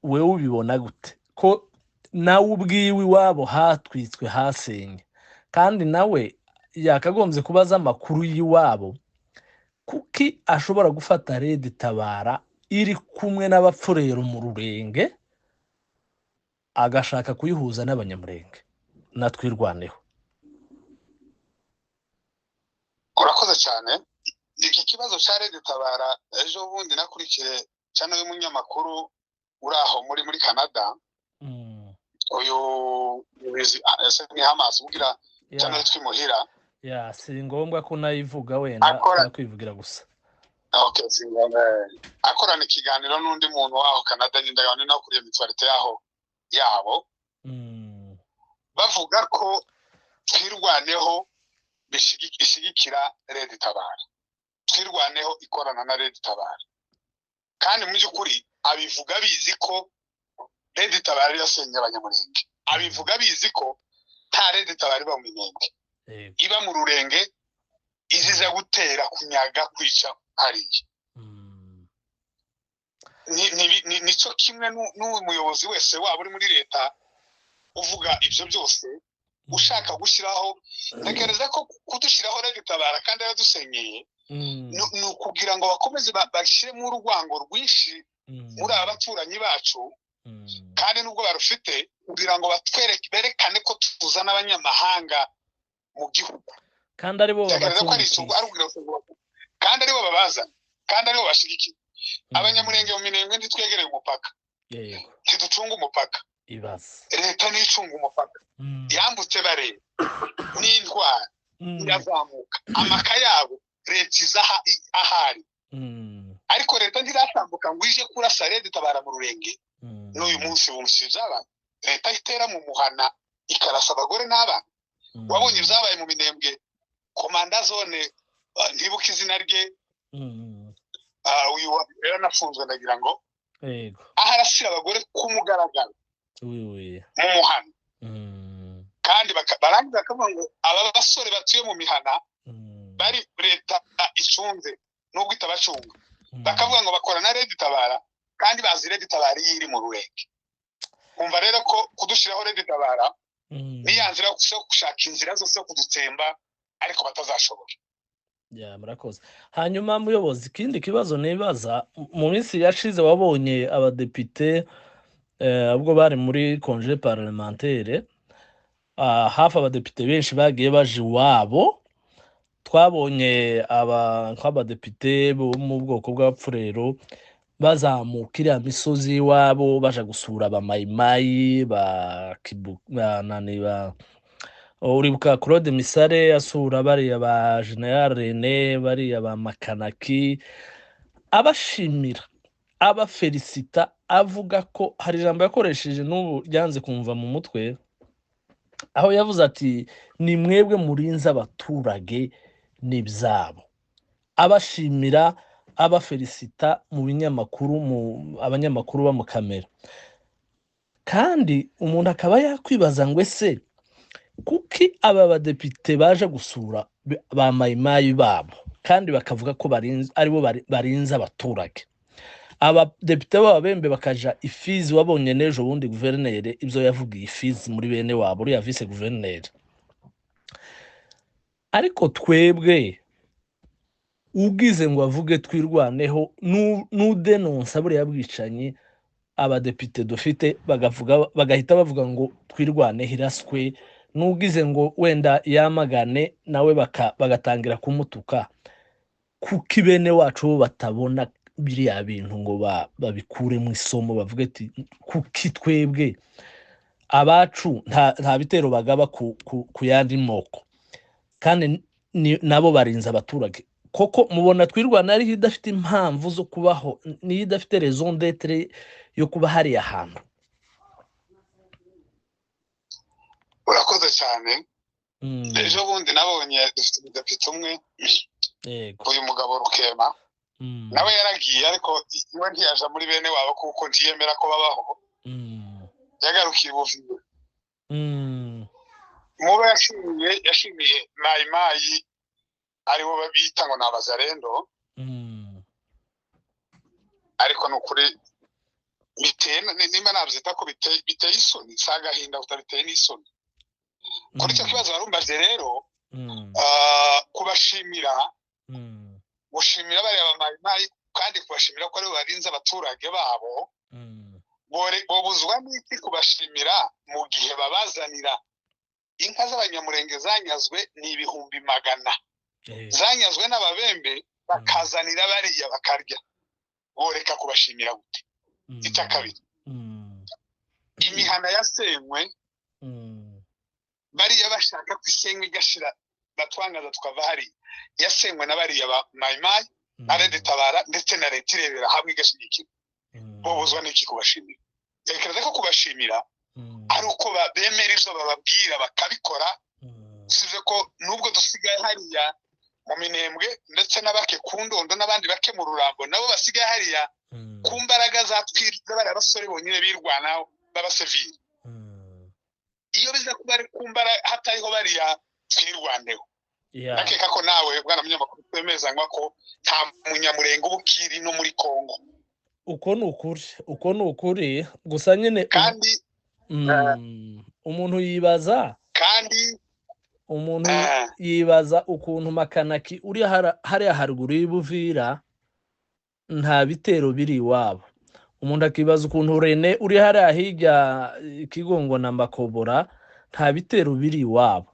Wewe ubibona gute ko nawe ubwiwe iwabo hatwitswe hasenye, kandi nawe yakagombye kubaza amakuru y'iwabo, kuki ashobora gufata Red Tabara iri kumwe n'abapfurero mu Rurenge agashaka kuyihuza n'abanyamurenge natwirwaneho? Urakoze cyane. Iki kibazo cya Red Tabara ejo bundi nakurikire cyane y'umunyamakuru uraho muri Canada, uyu ni Hamas ugira cyane twimuhira. Si ngombwa ko nayivuga, wenda nakwivugira gusa. Okay, akorana ikiganiro n'undi muntu waho Canada nyinda yone no kuriye mitwarite yabo bavuga ko twirwaneho bishigikira Red Tabara, twirwaneho ikorana na Red Tabara, kandi mu by'ukuri abivuga bizi ko Red Tabara yasenye abanyamurenge, abivuga bizi ko nta Red Tabara iba mu Minembwe, iba mu Rurenge iziza gutera kunyaga kwica hariya. Nico kimwe n'umuyobozi wese waba uri muri leta uvuga ibyo byose ushaka gushyiraho, ntekereza ko kudushiraho Red Tabara kandi yadusenyeye ni ukugira ngo bakomeze bashyiremo urwango rwinshi muri abaturanyi bacu, kandi nubwo barufite kugira ngo berekane ko tuzana abanyamahanga mu gihugu, kandi aribo kandi aribo babazana, kandi aribo bashigikira abanyamurenge mu Minembwe. Ntitwegereye umupaka, ntiducunga umupaka, leta nicunga umupaka. Yambutse bare n'intwara irazamuka, amaka yabo leta izaha ahari, ariko leta ntiratambuka ngo ije kurasa Red Tabara mu Rurenge. N'uyu munsi bumushije abantu, leta itera mu muhana ikarasa abagore n'abana. Wabonye ibyabaye mu Minembwe, komanda zone ntibuka izina rye, uyu yaranafunzwe ndagira ngo aho arashyira abagore ku mugaragaro mu muhana, kandi barangiza bakavuga ngo aba basore batuye mu mihana bari leta icunze nubwo itabacunga, bakavuga ngo bakora na Red Tabara kandi bazi Red Tabara iri mu Rurenge. Kumva rero ko kudushiraho Red Tabara niyanzira yo gushaka inzira zose kudutsemba ariko batazashobora. Murakoze. Hanyuma muyobozi, ikindi kibazo nibaza, mu minsi yashize wabonye abadepite ubwo bari muri congé parlementaire, hafi abadepite benshi bagiye baje iwabo. Twabonye nk'abadepite bo mu bwoko bw'abapfurero bazamuka iriya misozi iwabo baje gusura abamayimayi uribuka Claude Misare asura bariya ba General René, bariya ba Makanaki, abashimira, abafelicita, avuga ko hari ijambo yakoresheje n'ubu ryanze kumva mu mutwe, aho yavuze ati ni mwebwe murinze abaturage n'ibyabo, abashimira abafelicita mu binyamakuru abanyamakuru bamukamera kandi umuntu akaba yakwibaza ngo ese kuki aba badepite baje gusura ba mayimayi babo kandi bakavuga ko aribo barinze abaturage abadepite b'ababembe bakaja ifizi wabonye n'ejo bundi guverineri ibyo yavugiye ifizi muri bene wabo uriya vice guverineri ariko twebwe ugize ngo avuge twirwaneho n'udenonsa buriya bwicanyi abadepite dufite bagahita bavuga ngo twirwaneho iraswe n'ugize ngo wenda yamagane nawe bagatangira kumutuka kuko bene wacu batabona biriya bintu ngo babikure mu isomo bavuge ati kuki twebwe abacu nta bitero bagaba ku yandi moko kandi nabo barinze abaturage koko mubona twirwana ari idafite impamvu zo kubaho ni idafite raison d'être yo kuba hari ahantu. Urakoze cyane. Ejo bundi nabonye dufite umudepite umwe uyu mugabo Rukema nawe yaragiye ariko iwe ntiyaja muri bene wabo kuko ntiyemera ko babaho yagarukiye ubuvuzi muba yashimiye mayimayi aribo babita ngo n'abazarendo ariko nukuri biteye nimba nabyita ko biteye isoni sagahinda utabiteye n'isoni kuri cyo kibazo barumbaje rero kubashimira gushimira bari abamayimayi kandi kubashimira ko aribo barinze abaturage babo bobuzwa n'iki kubashimira mu gihe babazanira inka z'abanyamurenge zanyazwe ni 100,000 zanyazwe n'ababembe bakazanira bariya bakarya boreka kubashimira gute icya kabiri imihana yasenywe bariya bashaka kwisenywa igashira batwangaza tukava hari yasenywe na bariya ba mayimayi arede tabara ndetse na leta irebera hamwe igashigikira bobuzwa n'iki kubashimira tekereza ko kubashimira ari uko bemera ivyo bababwira bakabikora usize ko nubwo dusigaye hariya mu Minembwe ndetse n'abake kundondo n'abandi bake mu Rurambo nabo basigaye hariya ku mbaraga zatwirwa bari abasore bonyine birwanaho babasevire iyo biza kuba ari kumbara hatariho bariya twirwaneho nakeka ko nawe bwana munyamakuru twemeza ngo ko nta munyamurenge ubukiri no muri Kongo uko ni ukuri gusa nyine kandi umuntu yibaza ukuntu makanaki uri hariya haruguru y'Ibuvira nta bitero biri iwabo umuntu akibaza ukuntu Rene uri hariya hirya Kigongo na Makobora nta bitero biri iwabo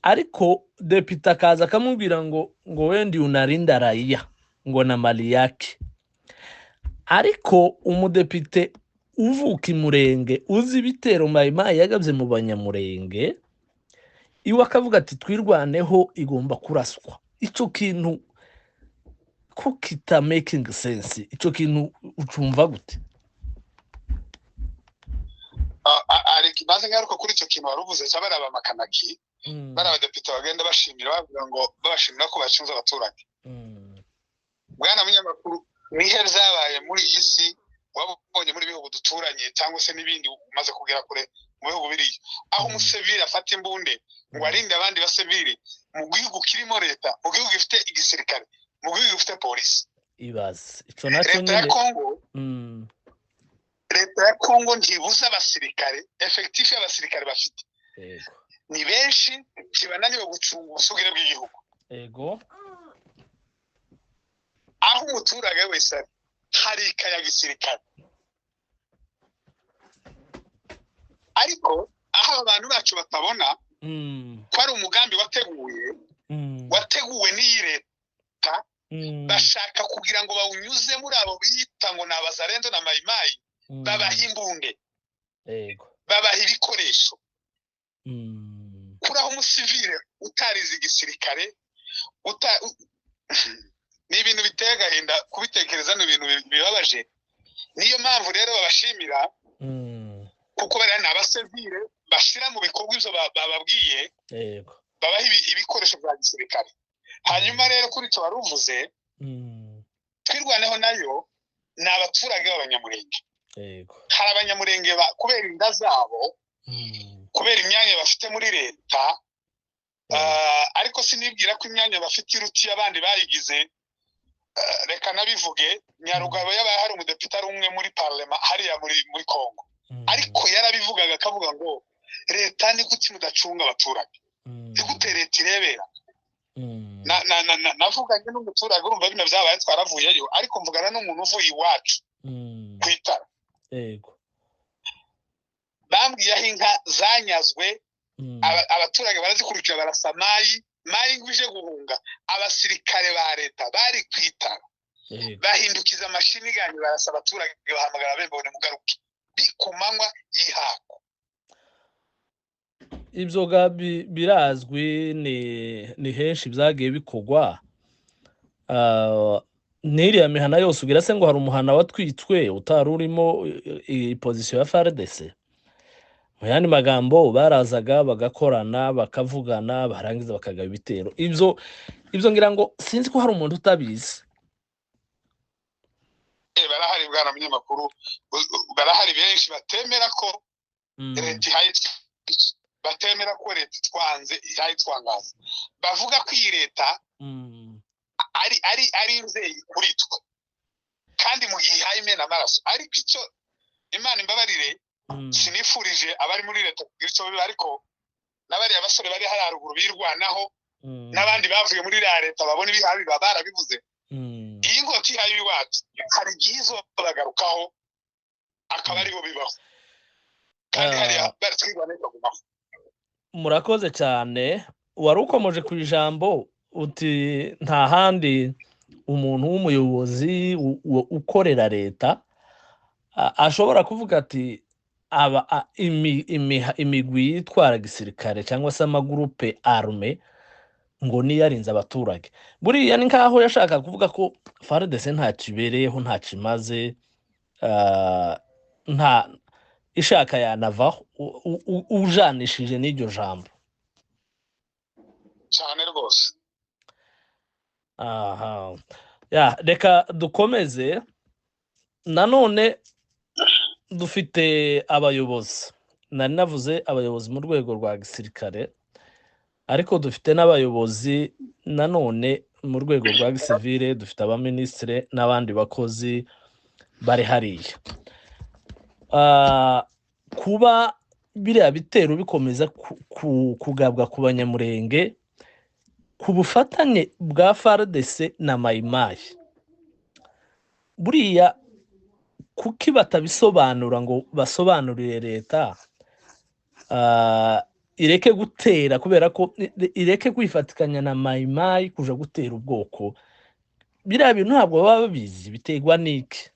ariko depite akaza akamubwira ngo wendi unarinda raia ngo na mali yake ariko umudepite uvuka imurenge uzi bitero mayimayi yagabye mu banyamurenge iwe akavuga ati twirwaneho igomba kuraswa icyo kintu ko kita making sense icyo kintu ucumva gute ariko baze ngaruka kuri icyo kintu waruvuze cyabara abamakanaki bari abadepite bagenda bashimira bavuga ngo babashimira ko bacunze abaturage bwana munyamakuru nihe byabaye muri iyi si wabonye muri bihugu duturanye cyangwa se n'ibindi umaze kugera kure mu bihugu biriyo aho umusevire afata imbunde ngo arinde abandi basevire mu gihugu kirimo leta mu gihugu gifite igisirikare mu gihugu gifite polisi ibaze ico naco leta ya Kongo ntibuza abasirikare effectif y'abasirikare bafite ni benshi kibananiwe gucunga ubusugire bw'igihugu aho umuturage wese hari ikaya gisirikare ariko aho abantu bacu batabona ko ari umugambi wateguwe n'iyi leta bashaka kugira ngo bawunyuze muri abo bita ngo n'abazarendo na mayimayi babaha imbunde babaha ibikoresho kuraho umusivire utarize igisirikare ni ibintu biteye agahinda kubitekereza n'ibintu bibabaje niyo mpamvu rero babashimira kuko bari n'abasivire bashira mu bikorwa ivyo bababwiye babaha ibikoresho bya gisirikare hanyuma rero kuri cyo baruvuze twirwaneho nayo ni abaturage b'abanyamurenge. yego hari abanyamurenge kubera inda zabo kubera imyanya bafite muri leta ariko sinibwira ko imyanya bafite iruti abandi bayigize. Reka nabivuge, Nyarugabo yabaye hari umudepite ari umwe muri parlement hariya muri Kongo, ariko yarabivugaga akavuga ngo leta ni gute mudacunga abaturage, ni gute leta irebera. Navuganye n'umuturage urumva bino byabaye twaravuyeyo, ariko mvugana n'umuntu uvuye iwacu kwitara. yego bambwiye aho inka zanyazwe, abaturage barazikurikira barasa mayi nguje guhunga. Abasirikare ba leta bari kwitara bahindukiza amashini gani barasa abaturage bahamagara bembone mugaruke bikumanywa yihako. ibyo birazwi ni henshi byagiye bikogwa. N'iriya mihana yose ugira se ngo hari umuhana watwitswe utari urimo pozisiyo ya FARDC. Mu yandi magambo barazaga bagakorana bakavugana barangiza bakagaba ibitero. Ibyo ngira ngo sinzi ko hari umuntu utabizi. Barahari bwana munyamakuru, barahari benshi batemera ko leta ihayitse, batemera ko leta itwanze ihayitwangaza, bavuga ko iyi leta ari inzeyi kuri twe kandi mu gihe ihayimena amaraso. Ariko icyo Imana imbabarire, sinifurije abari muri leta kugira icyo biba, ariko n'abari abasore bari hari haruguru birwanaho n'abandi bavuye muri leta babona ibihabi barabivuze. Iyi ngoti ihaye iwacu hari igihe izo bagarukaho akaba ariho bibaho, kandi hariya bari twirwanira kugumaho. Murakoze cyane. Wari ukomeje ku ijambo uti nta handi umuntu w'umuyobozi ukorera leta ashobora kuvuga ati imigwi yitwara gisirikare cyangwa se amagurupe arme ngo niyarinze abaturage. Buriya ni nkaho yashaka kuvuga ko FARDC nta kibereyeho, nta kimaze, nta ishaka yanavaho ujanishije n'iryo jambo cyane rwose. Reka dukomeze. Nanone dufite abayobozi, nari navuze abayobozi mu rwego rwa gisirikare, ariko dufite n'abayobozi nanone mu rwego rwa gisivile, dufite abaminisitiri n'abandi bakozi bari hariya. Kuba biriya bitero bikomeza kugabwa ku banyamurenge ku bufatanye bwa FARDC na Mayimayi, buriya kuki batabisobanura ngo basobanurire leta ireke gutera, kubera ko ireke kwifatikanya na Mayimayi kuja gutera ubwoko? Biriya bintu ntabwo baba babizi, biterwa n'iki?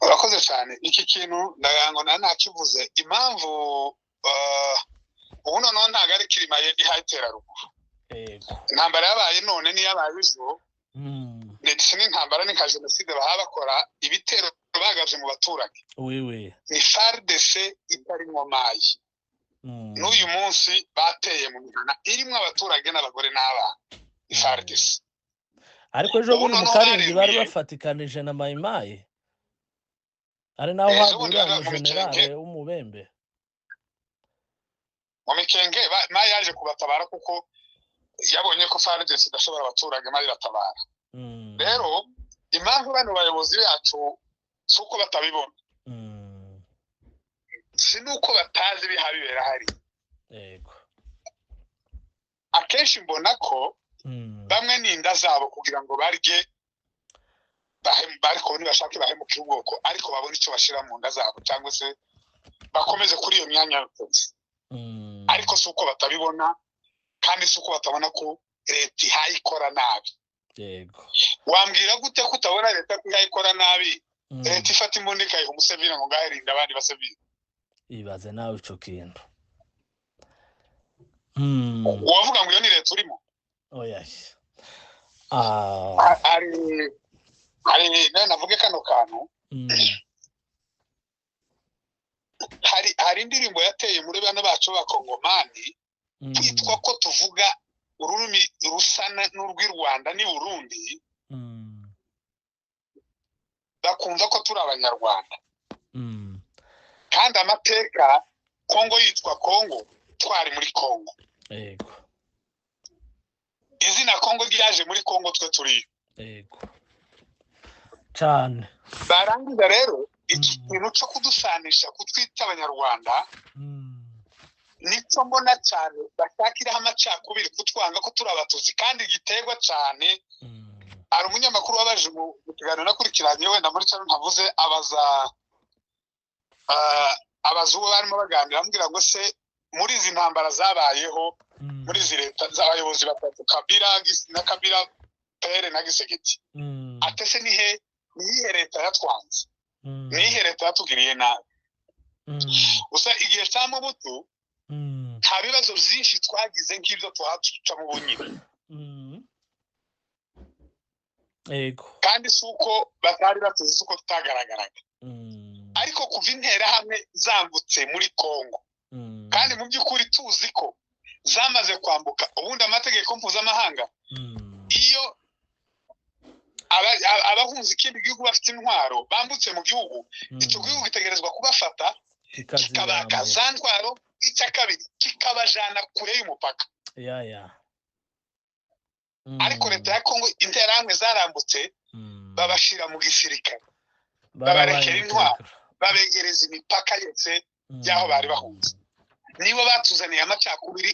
Urakoze cyane. Iki kintu ndagango nakivuze, impamvu ubu noneho ntabwo ari kirima ihayitera ruguru. Intambara yabaye none niyo yabaye ejo, ndetse n'intambara ni nka jenoside baha bakora ibitero bagavye mu baturage. Ni FARDC itarimo Mayi. N'uyu munsi bateye mu mihana irimo abaturage n'abagore n'abana, ni FARDC. Ariko ejo bundi mu Karindwi bari bafatikanije na Mayimayi, ari naho hagurira generale w'umubembe. Mu Mikenge Mayi yaje kubatabara kuko yabonye ko FARDC idashobora abaturage, Mayi iratabara. Rero impamvu bano bayobozi bacu si uko batabibona, si nuko batazi bihabibera hari. Akenshi mbona ko bamwe n'inda zabo kugira ngo barye bariko bashake bahemukira ubwoko, ariko babona icyo bashira mu nda zabo cyangwa se bakomeze kuri iyo myanya y'ubutegetsi. Ariko si uko batabibona, kandi si uko batabona ko leta ihayikora nabi. Wambwira gute ko utabona leta ko ihayikora nabi? Leta ifata imbunda ikayiha Museveni ngo ngahirinda abandi baseveni. Ibaze nawe ico kintu. Wavuga ngo iyo ni leta urimo? Oya. Hari navuge kano kantu. Hari indirimbo yateye muri bana bacu b'Abakongomani, twitwa ko tuvuga ururimi rusana n'urw'i Rwanda ni Burundi bakumva ko turi abanyarwanda kandi amateka Kongo yitwa Kongo twari muri Kongo yego izina Kongo ryaje muri Kongo twe turi yego cyane barangiza rero ikintu cyo kudusanisha kutwita abanyarwanda nicyo mbona cyane bashakiraho amacakubiri kutwanga ko turi abatutsi kandi giterwa cyane ari umunyamakuru wabaje mu kiganiro nakurikiranye wenda muri cyane ntavuze abazuba barimo baganira ambwira ngo se muri izi ntambara zabayeho muri izi leta z'abayobozi batatu Kabila Pere na Gisegeti atese nihe nihe leta yatwanze nihe leta yatugiriye nabi gusa igihe cya Mobutu nta bibazo byinshi twagize nk'ibyo tuhaca mu bunyine yego kandi suko batari batuzi suko tutagaragaraga ariko kuva intera hamwe zambutse muri Kongo kandi mu by'ukuri tuzi ko zamaze kwambuka ubundi amategeko mpuzamahanga iyo abahunze ikindi gihugu bafite intwaro bambutse mu gihugu icyo gihugu gitegerezwa kubafata kikabaka za ntwaro icya kabiri kikabajana kure y'umupaka ariko leta ya Kongo intera hamwe zarambutse babashira mu gisirikare babarekera intwaro babegereza imipaka yose y'aho bari bahunze nibo batuzaniye amacakubiri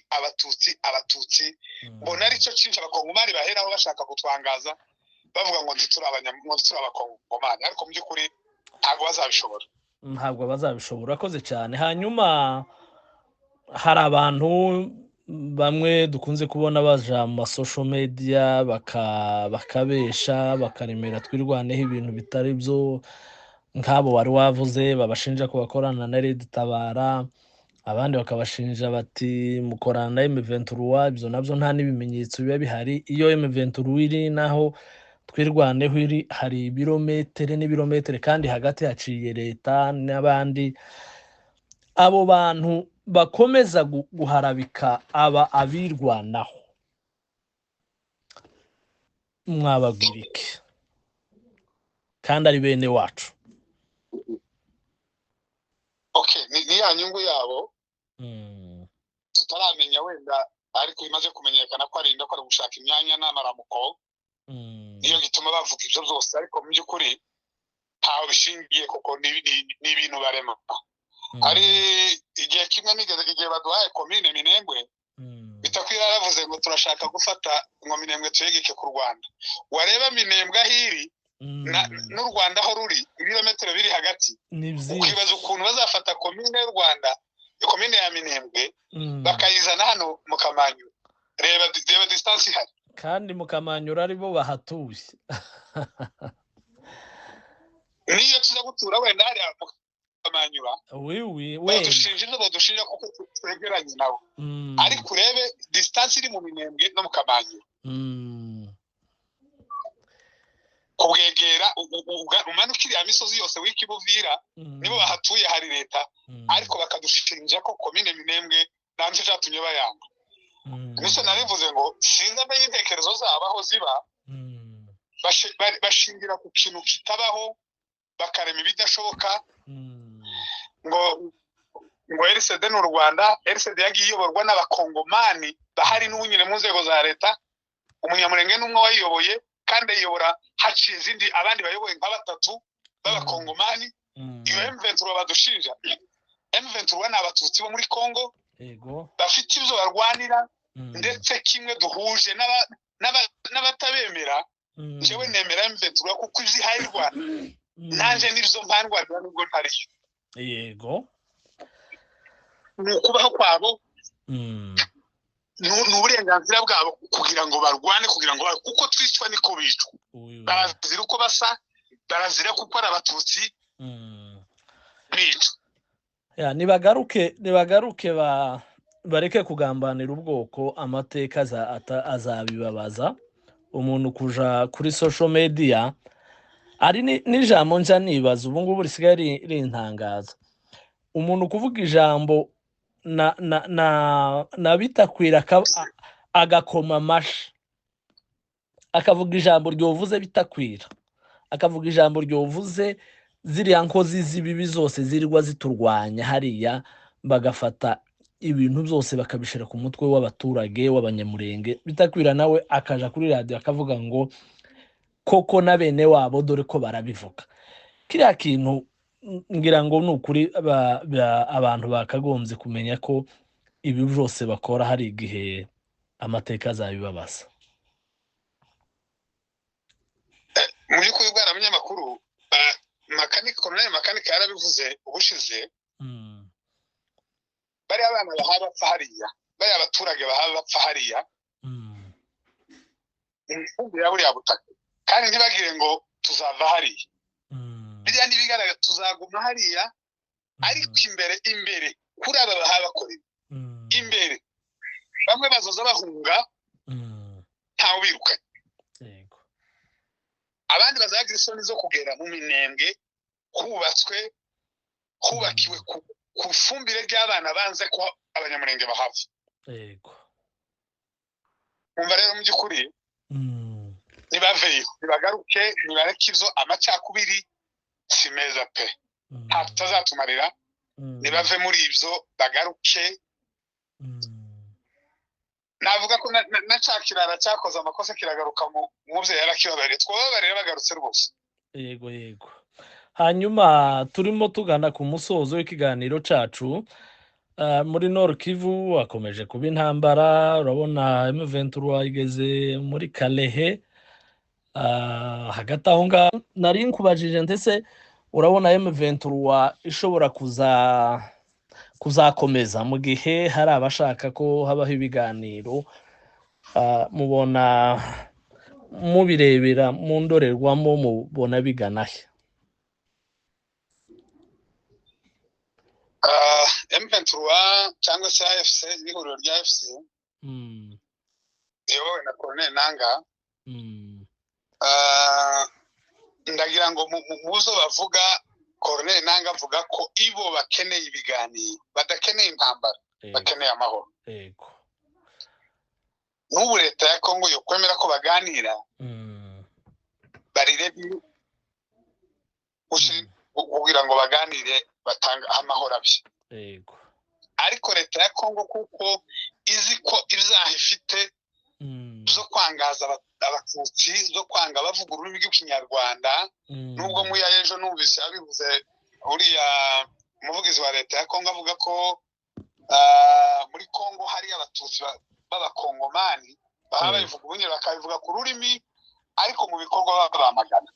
abatutsi mbona ari cyo cyinshi abakongomani baheraho bashaka kutwangaza bavuga ngo turi abakongomani ariko mu by'ukuri ntabwo bazabishobora akoze cyane hanyuma hari abantu bamwe dukunze kubona baja mu social media bakabesha bakaremera twirwaneho ibintu bitari byo nk'abo wari wavuze babashinja ko bakorana na Red Tabara abandi bakabashinja bati mukorana na M23 ibyo nabyo nta n'ibimenyetso biba bihari iyo M23 iri naho twirwaneho iri hari ibirometero n'ibirometero kandi hagati haciye leta n'abandi abo bantu bakomeza guharabika abirwanaho mwabagirike kandi ari bene wacu ni ya nyungu yabo tutaramenya wenda ariko bimaze kumenyekana ko arinda ko ari gushaka imyanya n'amaramuko niyo gituma bavuga ibyo byose ariko mu by'ukuri ntaho bishingiye kuko ni ibintu barema ari igihe kimwe igihe baduhaye komine Minembwe bitakwira yaravuze ngo turashaka gufata ngo Minembwe tuyegeke ku Rwanda wareba Minembwe ahiri n'u Rwanda aho ruri ibirometero biri hagati ukibaza ukuntu bazafata komine y'u Rwanda komine ya Minembwe bakayizana hano mu Kamanyu reba distance ihari kandi mu Kamanyu ari bo bahatuye niyo tuza gutura wenda hari Kamanyura badushinja kuko twegeranye nabo ariko urebe distance iri mu Minembwe no mu Kamanyu kubwegera umanukira ya misozi yose w'ikibuvira nibo bahatuye hari leta ariko bakadushinja ko komine Minembwe nanze cyatumye bayanga niso narivuze ngo sinza mbe intekerezo zabo aho ziba bashingira ku kintu kitabaho bakarema ibidashoboka ngo RCD n'u Rwanda RCD yagiye iyoborwa n'abakongomani bahari n'ubunyine mu nzego za leta umunyamurenge n'umwe wayiyoboye kandi ayiyobora haciye izindi abandi bayoboye nka batatu b'abakongomani iyo M23 badushinja M23 ni abatutsi bo muri Kongo bafite ibyo barwanira ndetse kimwe duhuje n'abatabemera njyewe nemera M23 kuko izi hayi Rwanda nanje nibyo mpandwanira nubwo ntariyo yego kubaho kwabo n'uburenganzira bwabo kugira ngo barwane kugira ngo kuko twicwa niko bicwa barazira uko basa barazira kuko ari abatutsi bica nibagaruke bareke kugambanira ubwoko amateka azabibabaza umuntu kuja kuri social media ari n'ijambo nja nibaza ubu ngubu risigaye rintangaza umuntu kuvuga ijambo na bitakwira agakoma amashi akavuga ijambo ryovuze bitakwira, akavuga ijambo ryovuze ziriya nkozi z'ibibi zose zirirwa ziturwanya hariya, bagafata ibintu byose bakabishira ku mutwe w'abaturage w'abanyamurenge. Bitakwira nawe akaja kuri radiyo akavuga ngo koko na bene wabo dore ko barabivuga. Kiriya kintu ngira ngo ni ukuri abantu bakagombye kumenya ko ibi byose bakora hari igihe amateka azabibabaza. Mu by'ukuri bwana munyamakuru, Colonel Makanika yarabivuze ubushize, bariya abana bahaba bapfa hariya, bariya abaturage bahaba bapfa hariya, imfumbire ya buriya butaka, kandi ntibagire ngo tuzava hariya. Biriya ntibigaragara tuzaguma hariya, ariko imbere kuri aba bahaba bakorera imbere, bamwe bazoza bahunga ntawe birukanye, abandi bazagira isoni zo kugera mu minembwe hubakiwe ku fumbire ry'abana banze ko abanyamurenge bahava. Umva rero mu by'ukuri nibaveyo, nibagaruke, nibareke ibyo amacakubiri si meza pe, nta tutazatumarira. Nibave muri ibyo bagaruke. Navuga ko na cakirara cyakoze amakosa kiragaruka mu muvye yarakibabarire, twababarire bagarutse rwose. Yego. Hanyuma turimo tugana ku musozo w'ikiganiro cacu. Muri Nord Kivu akomeje kuba intambara, urabona M23 igeze muri Kalehe. Hagati aho ngaho nari nkubajije ndetse urabona M23 ishobora kuzakomeza mu gihe hari abashaka ko habaho ibiganiro, mubona mubirebera mu ndorerwamo, mubona bigana he? M23 cyangwa se AFC, ihuriro rya AFC yewe na Colonel Nanga, ndagira ngo muzo bavuga Colonel Nanga avuga ko ibo bakeneye ibiganiro, badakeneye intambara, bakeneye amahoro. N'ubu leta ya Kongo yo kwemera ko baganira, barire kugira ngo baganire batanga amahoro abye. Ariko leta ya Kongo kuko izi ko ibyaha ifite zo kwangaza abatutsi, zo kwanga bavuga ururimi rw'ikinyarwanda, nubwo mu ya ejo numvise yabivuze uriya umuvugizi wa leta ya Kongo avuga ko muri Kongo hari abatutsi b'abakongomani baba babivuga ubunyine bakabivuga ku rurimi, ariko mu bikorwa babamagana.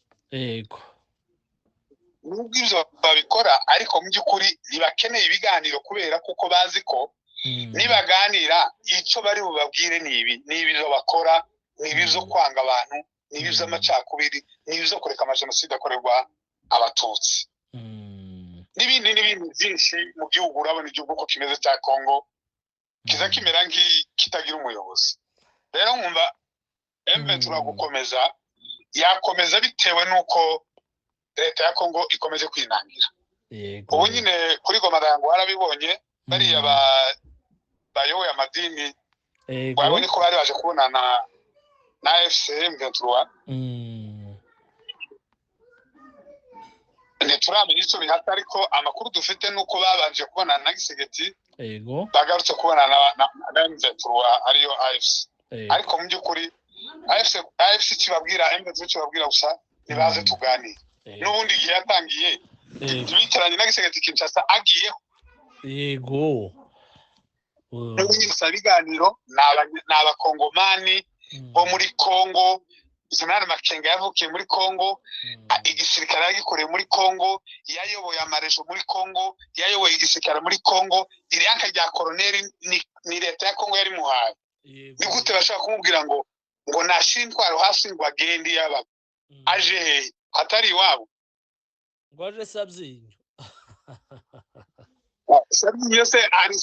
Nubwo ibyo babikora, ariko mu by'ukuri ntibakeneye ibiganiro kubera kuko bazi ko nibaganira icyo bari bubabwire nibi zo bakora, nibi zo kwanga abantu, nibi z'amacakubiri, nibi zo kureka amajenoside akorerwa abatutsi, n'ibindi byinshi mu gihugu. Urabona igihugu ko kimeze cya Kongo kiza kimera nk'ikitagira umuyobozi. Rero nkumva M23 gukomeza yakomeza bitewe n'uko leta ya Kongo ikomeje kwinangira. Ubu nyine kuri Goma ngo warabibonye, bariya bayoboye amadini babonye ko bari baje kubonana na AFC M23. Ntituramenya icyo bihata, ariko amakuru dufite nuko babanje kubonana na Gisegeti, bagarutse kubonana na M23 ariyo AFC. Ariko mu by'ukuri AFC kibabwira M23 kibabwira gusa nibaze tuganire. N'ubundi gihe yatangiye bicaranye na Gisegeti Kinshasa agiyeho. N'ubundi ibiganiro n'abakongomani bo muri Kongo, Jenerali Makenga yavukiye muri Kongo, igisirikare yagikoreye muri Kongo, yayoboye amarejo muri Kongo, yayoboye igisirikare muri Kongo. Iriyanka rya Colonel ni leta ya Kongo yari muhaye. Ni gute bashaka kumubwira ngo nashira intwaro hasi ngo agende yaba aje he hatari iwabo? Ngo aje Sabyinyo. Sabyinyo se ari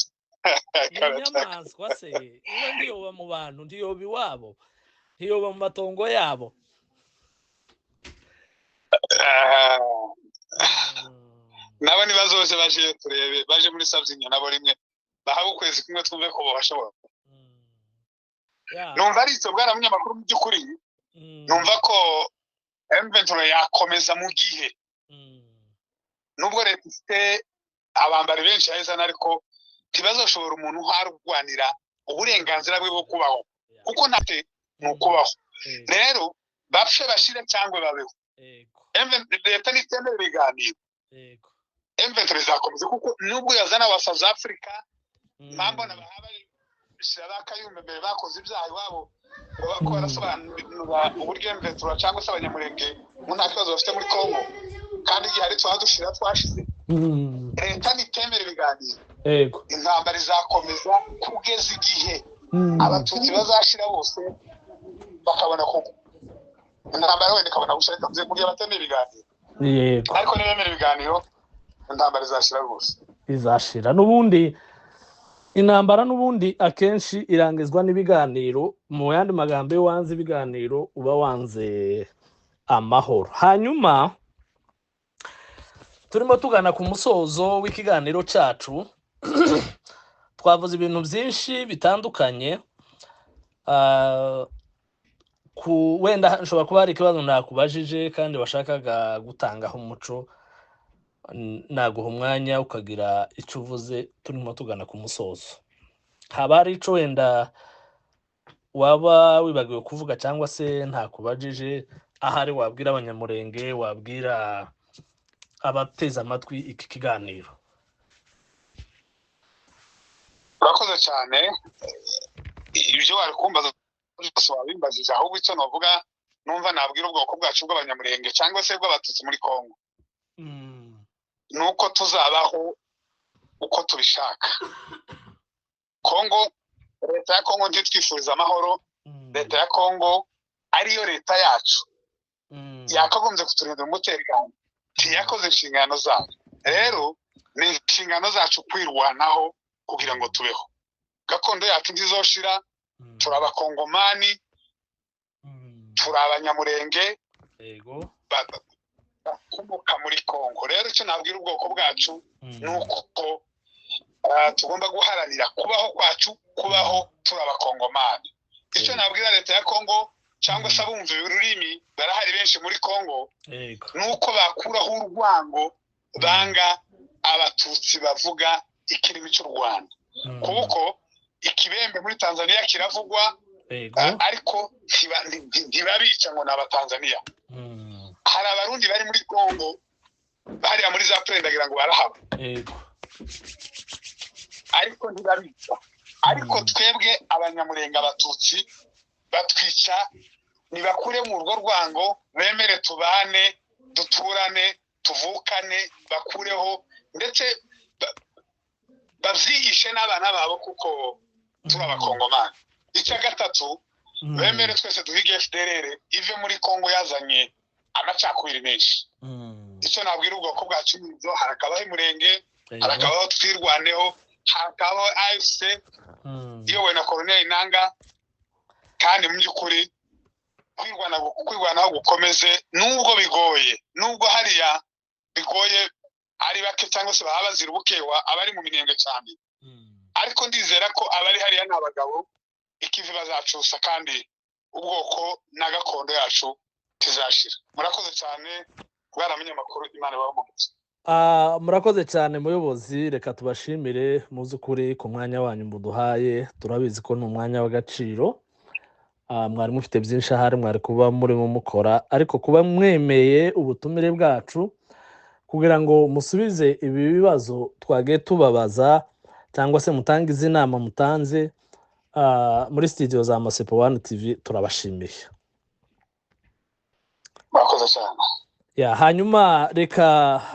inyamaswa se, iyo ndiyoba mu bantu, ndiyoba iwabo, ndiyoba mu matongo yabo. Nabo nibazoze baje turebe, baje muri Sabyinyo nabo rimwe bahawe ukwezi kumwe twumve ko bashobora. numva ari icyo bwana munyamakuru mu by'ukuri numva ko M23 yakomeza mu gihe nubwo leta ifite abambari benshi yahezana ariko tibazoshobora umuntu harwanira uburenganzira bwe bwo kubaho kuko ntate nukubaho rero bapfe bashire cyangwa babeho leta nitemera ibiganiro M23 izakomeza kuko nubwo yazana wa South Africa mambo n'abahaba bakayumbe mbere bakoze ibyaha iwabo bakora sobanura uburyo M23 cyangwa se abanyamurenge mu nta kibazo bafite muri Congo kandi igihe ari twadushira twashize leta nitemera ibiganiro intambara izakomeza kugeza igihe abatutsi bazashira bose bakabona ko intambara wenda ikabona gushaka mze muri abatemera ibiganiro ariko ntibemera ibiganiro intambara izashira rwose izashira n'ubundi intambara n'ubundi akenshi irangizwa n'ibiganiro mu yandi magambo yo wanze ibiganiro uba wanze amahoro hanyuma turimo tugana ku musozo w'ikiganiro cyacu twavuze ibintu byinshi bitandukanye wenda nshobora kuba hari ikibazo nakubajije kandi washakaga gutangaho umuco naguha umwanya ukagira icyo uvuze turimo tugana ku musozo haba hari icyo wenda waba wibagiwe kuvuga cyangwa se ntakubajije ahari wabwira abanyamurenge wabwira abateze amatwi iki kiganiro urakoze cyane ibyo wari kumbaza byose wabimbajije ahubwo icyo navuga numva nabwira ubwoko bwacu bw'abanyamurenge cyangwa se bw'abatutsi muri Congo nuko tuzabaho uko tubishaka Congo leta ya Congo ntitwifuriza amahoro leta ya Congo ariyo leta yacu yakagombye kuturindira umutekano tiyakoze inshingano zayo rero ni inshingano zacu kwirwanaho kugira ngo tubeho gakondo yacu ntizoshira turabakongomani turabanyamurenge yego bakomoka muri Congo rero icyo nabwira ubwoko bwacu nuko tugomba guharanira kubaho kwacu kubaho turabakongomani icyo nabwira leta ya Congo cyangwa se abumva ururimi barahari benshi muri Congo nuko bakuraho urwango banga abatutsi bavuga ikirimi cy'u Rwanda kuko ikibembe muri Tanzania kiravugwa ariko ntibabica ngo n'abatanzania hari abarundi bari muri Congo bari muri za prendagira ngo barahaba ariko ntibabica ariko twebwe abanyamurenge abatutsi batwica nibakure mu rugo rwango bemere tubane duturane tuvukane bakureho ndetse bavyigishe n'abana babo kuko turabakongomani icya gatatu bemere twese duhige FDLR ive muri Congo yazanye amacakubiri menshi icyo nabwira ubwoko bwacu n'ibyo harakabaho imurenge harakabaho twirwaneho harakabaho AFC iyo wena Colonel Nanga kandi mu by'ukuri kwirwanaho gukomeze nubwo bigoye nubwo hariya bigoye ari bake cyangwa se babazira ubukewa abari mu minenge cyane ariko ndizera ko abari hariya n'abagabo ikivi bazacusa kandi ubwoko na gakondo yacu tizashira murakoze cyane bwaramenye makuru Imana babumutse murakoze cyane muyobozi reka tubashimire muzukuri ku mwanya wanyu muduhaye turabizi ko ni umwanya w'agaciro mwari mufite byinshi ahari mwari kuba murimo mukora ariko kuba mwemeye ubutumire bwacu kugira ngo musubize ibi bibazo twagiye tubabaza cyangwa se mutange izi nama mutanze muri studio za Masepo One TV turabashimiye murakoze cyane hanyuma reka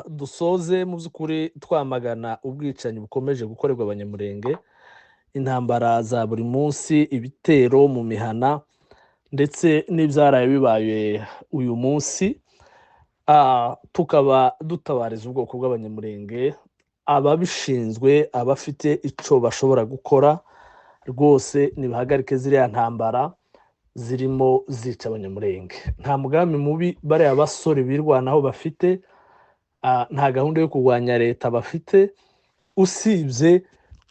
dusoze mu by'ukuri twamagana ubwicanyi bukomeje gukorerwa abanyamurenge intambara za buri munsi ibitero mu mihana ndetse n'ibyaraye bibaye uyu munsi tukaba dutabariza ubwoko bw'abanyamurenge ababishinzwe abafite icyo bashobora gukora rwose nibahagarike ziriya ntambara zirimo zica abanyamurenge nta mugambi mubi bariya basore birwanaho bafite nta gahunda yo kurwanya leta bafite usibye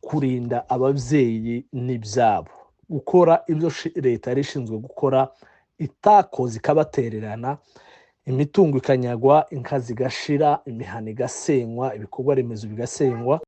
kurinda ababyeyi n'ibyabo gukora ibyo leta yari ishinzwe gukora itakoze, ikabatererana, imitungo ikanyagwa, inka zigashira, imihana igasenywa, ibikorwa remezo bigasenywa.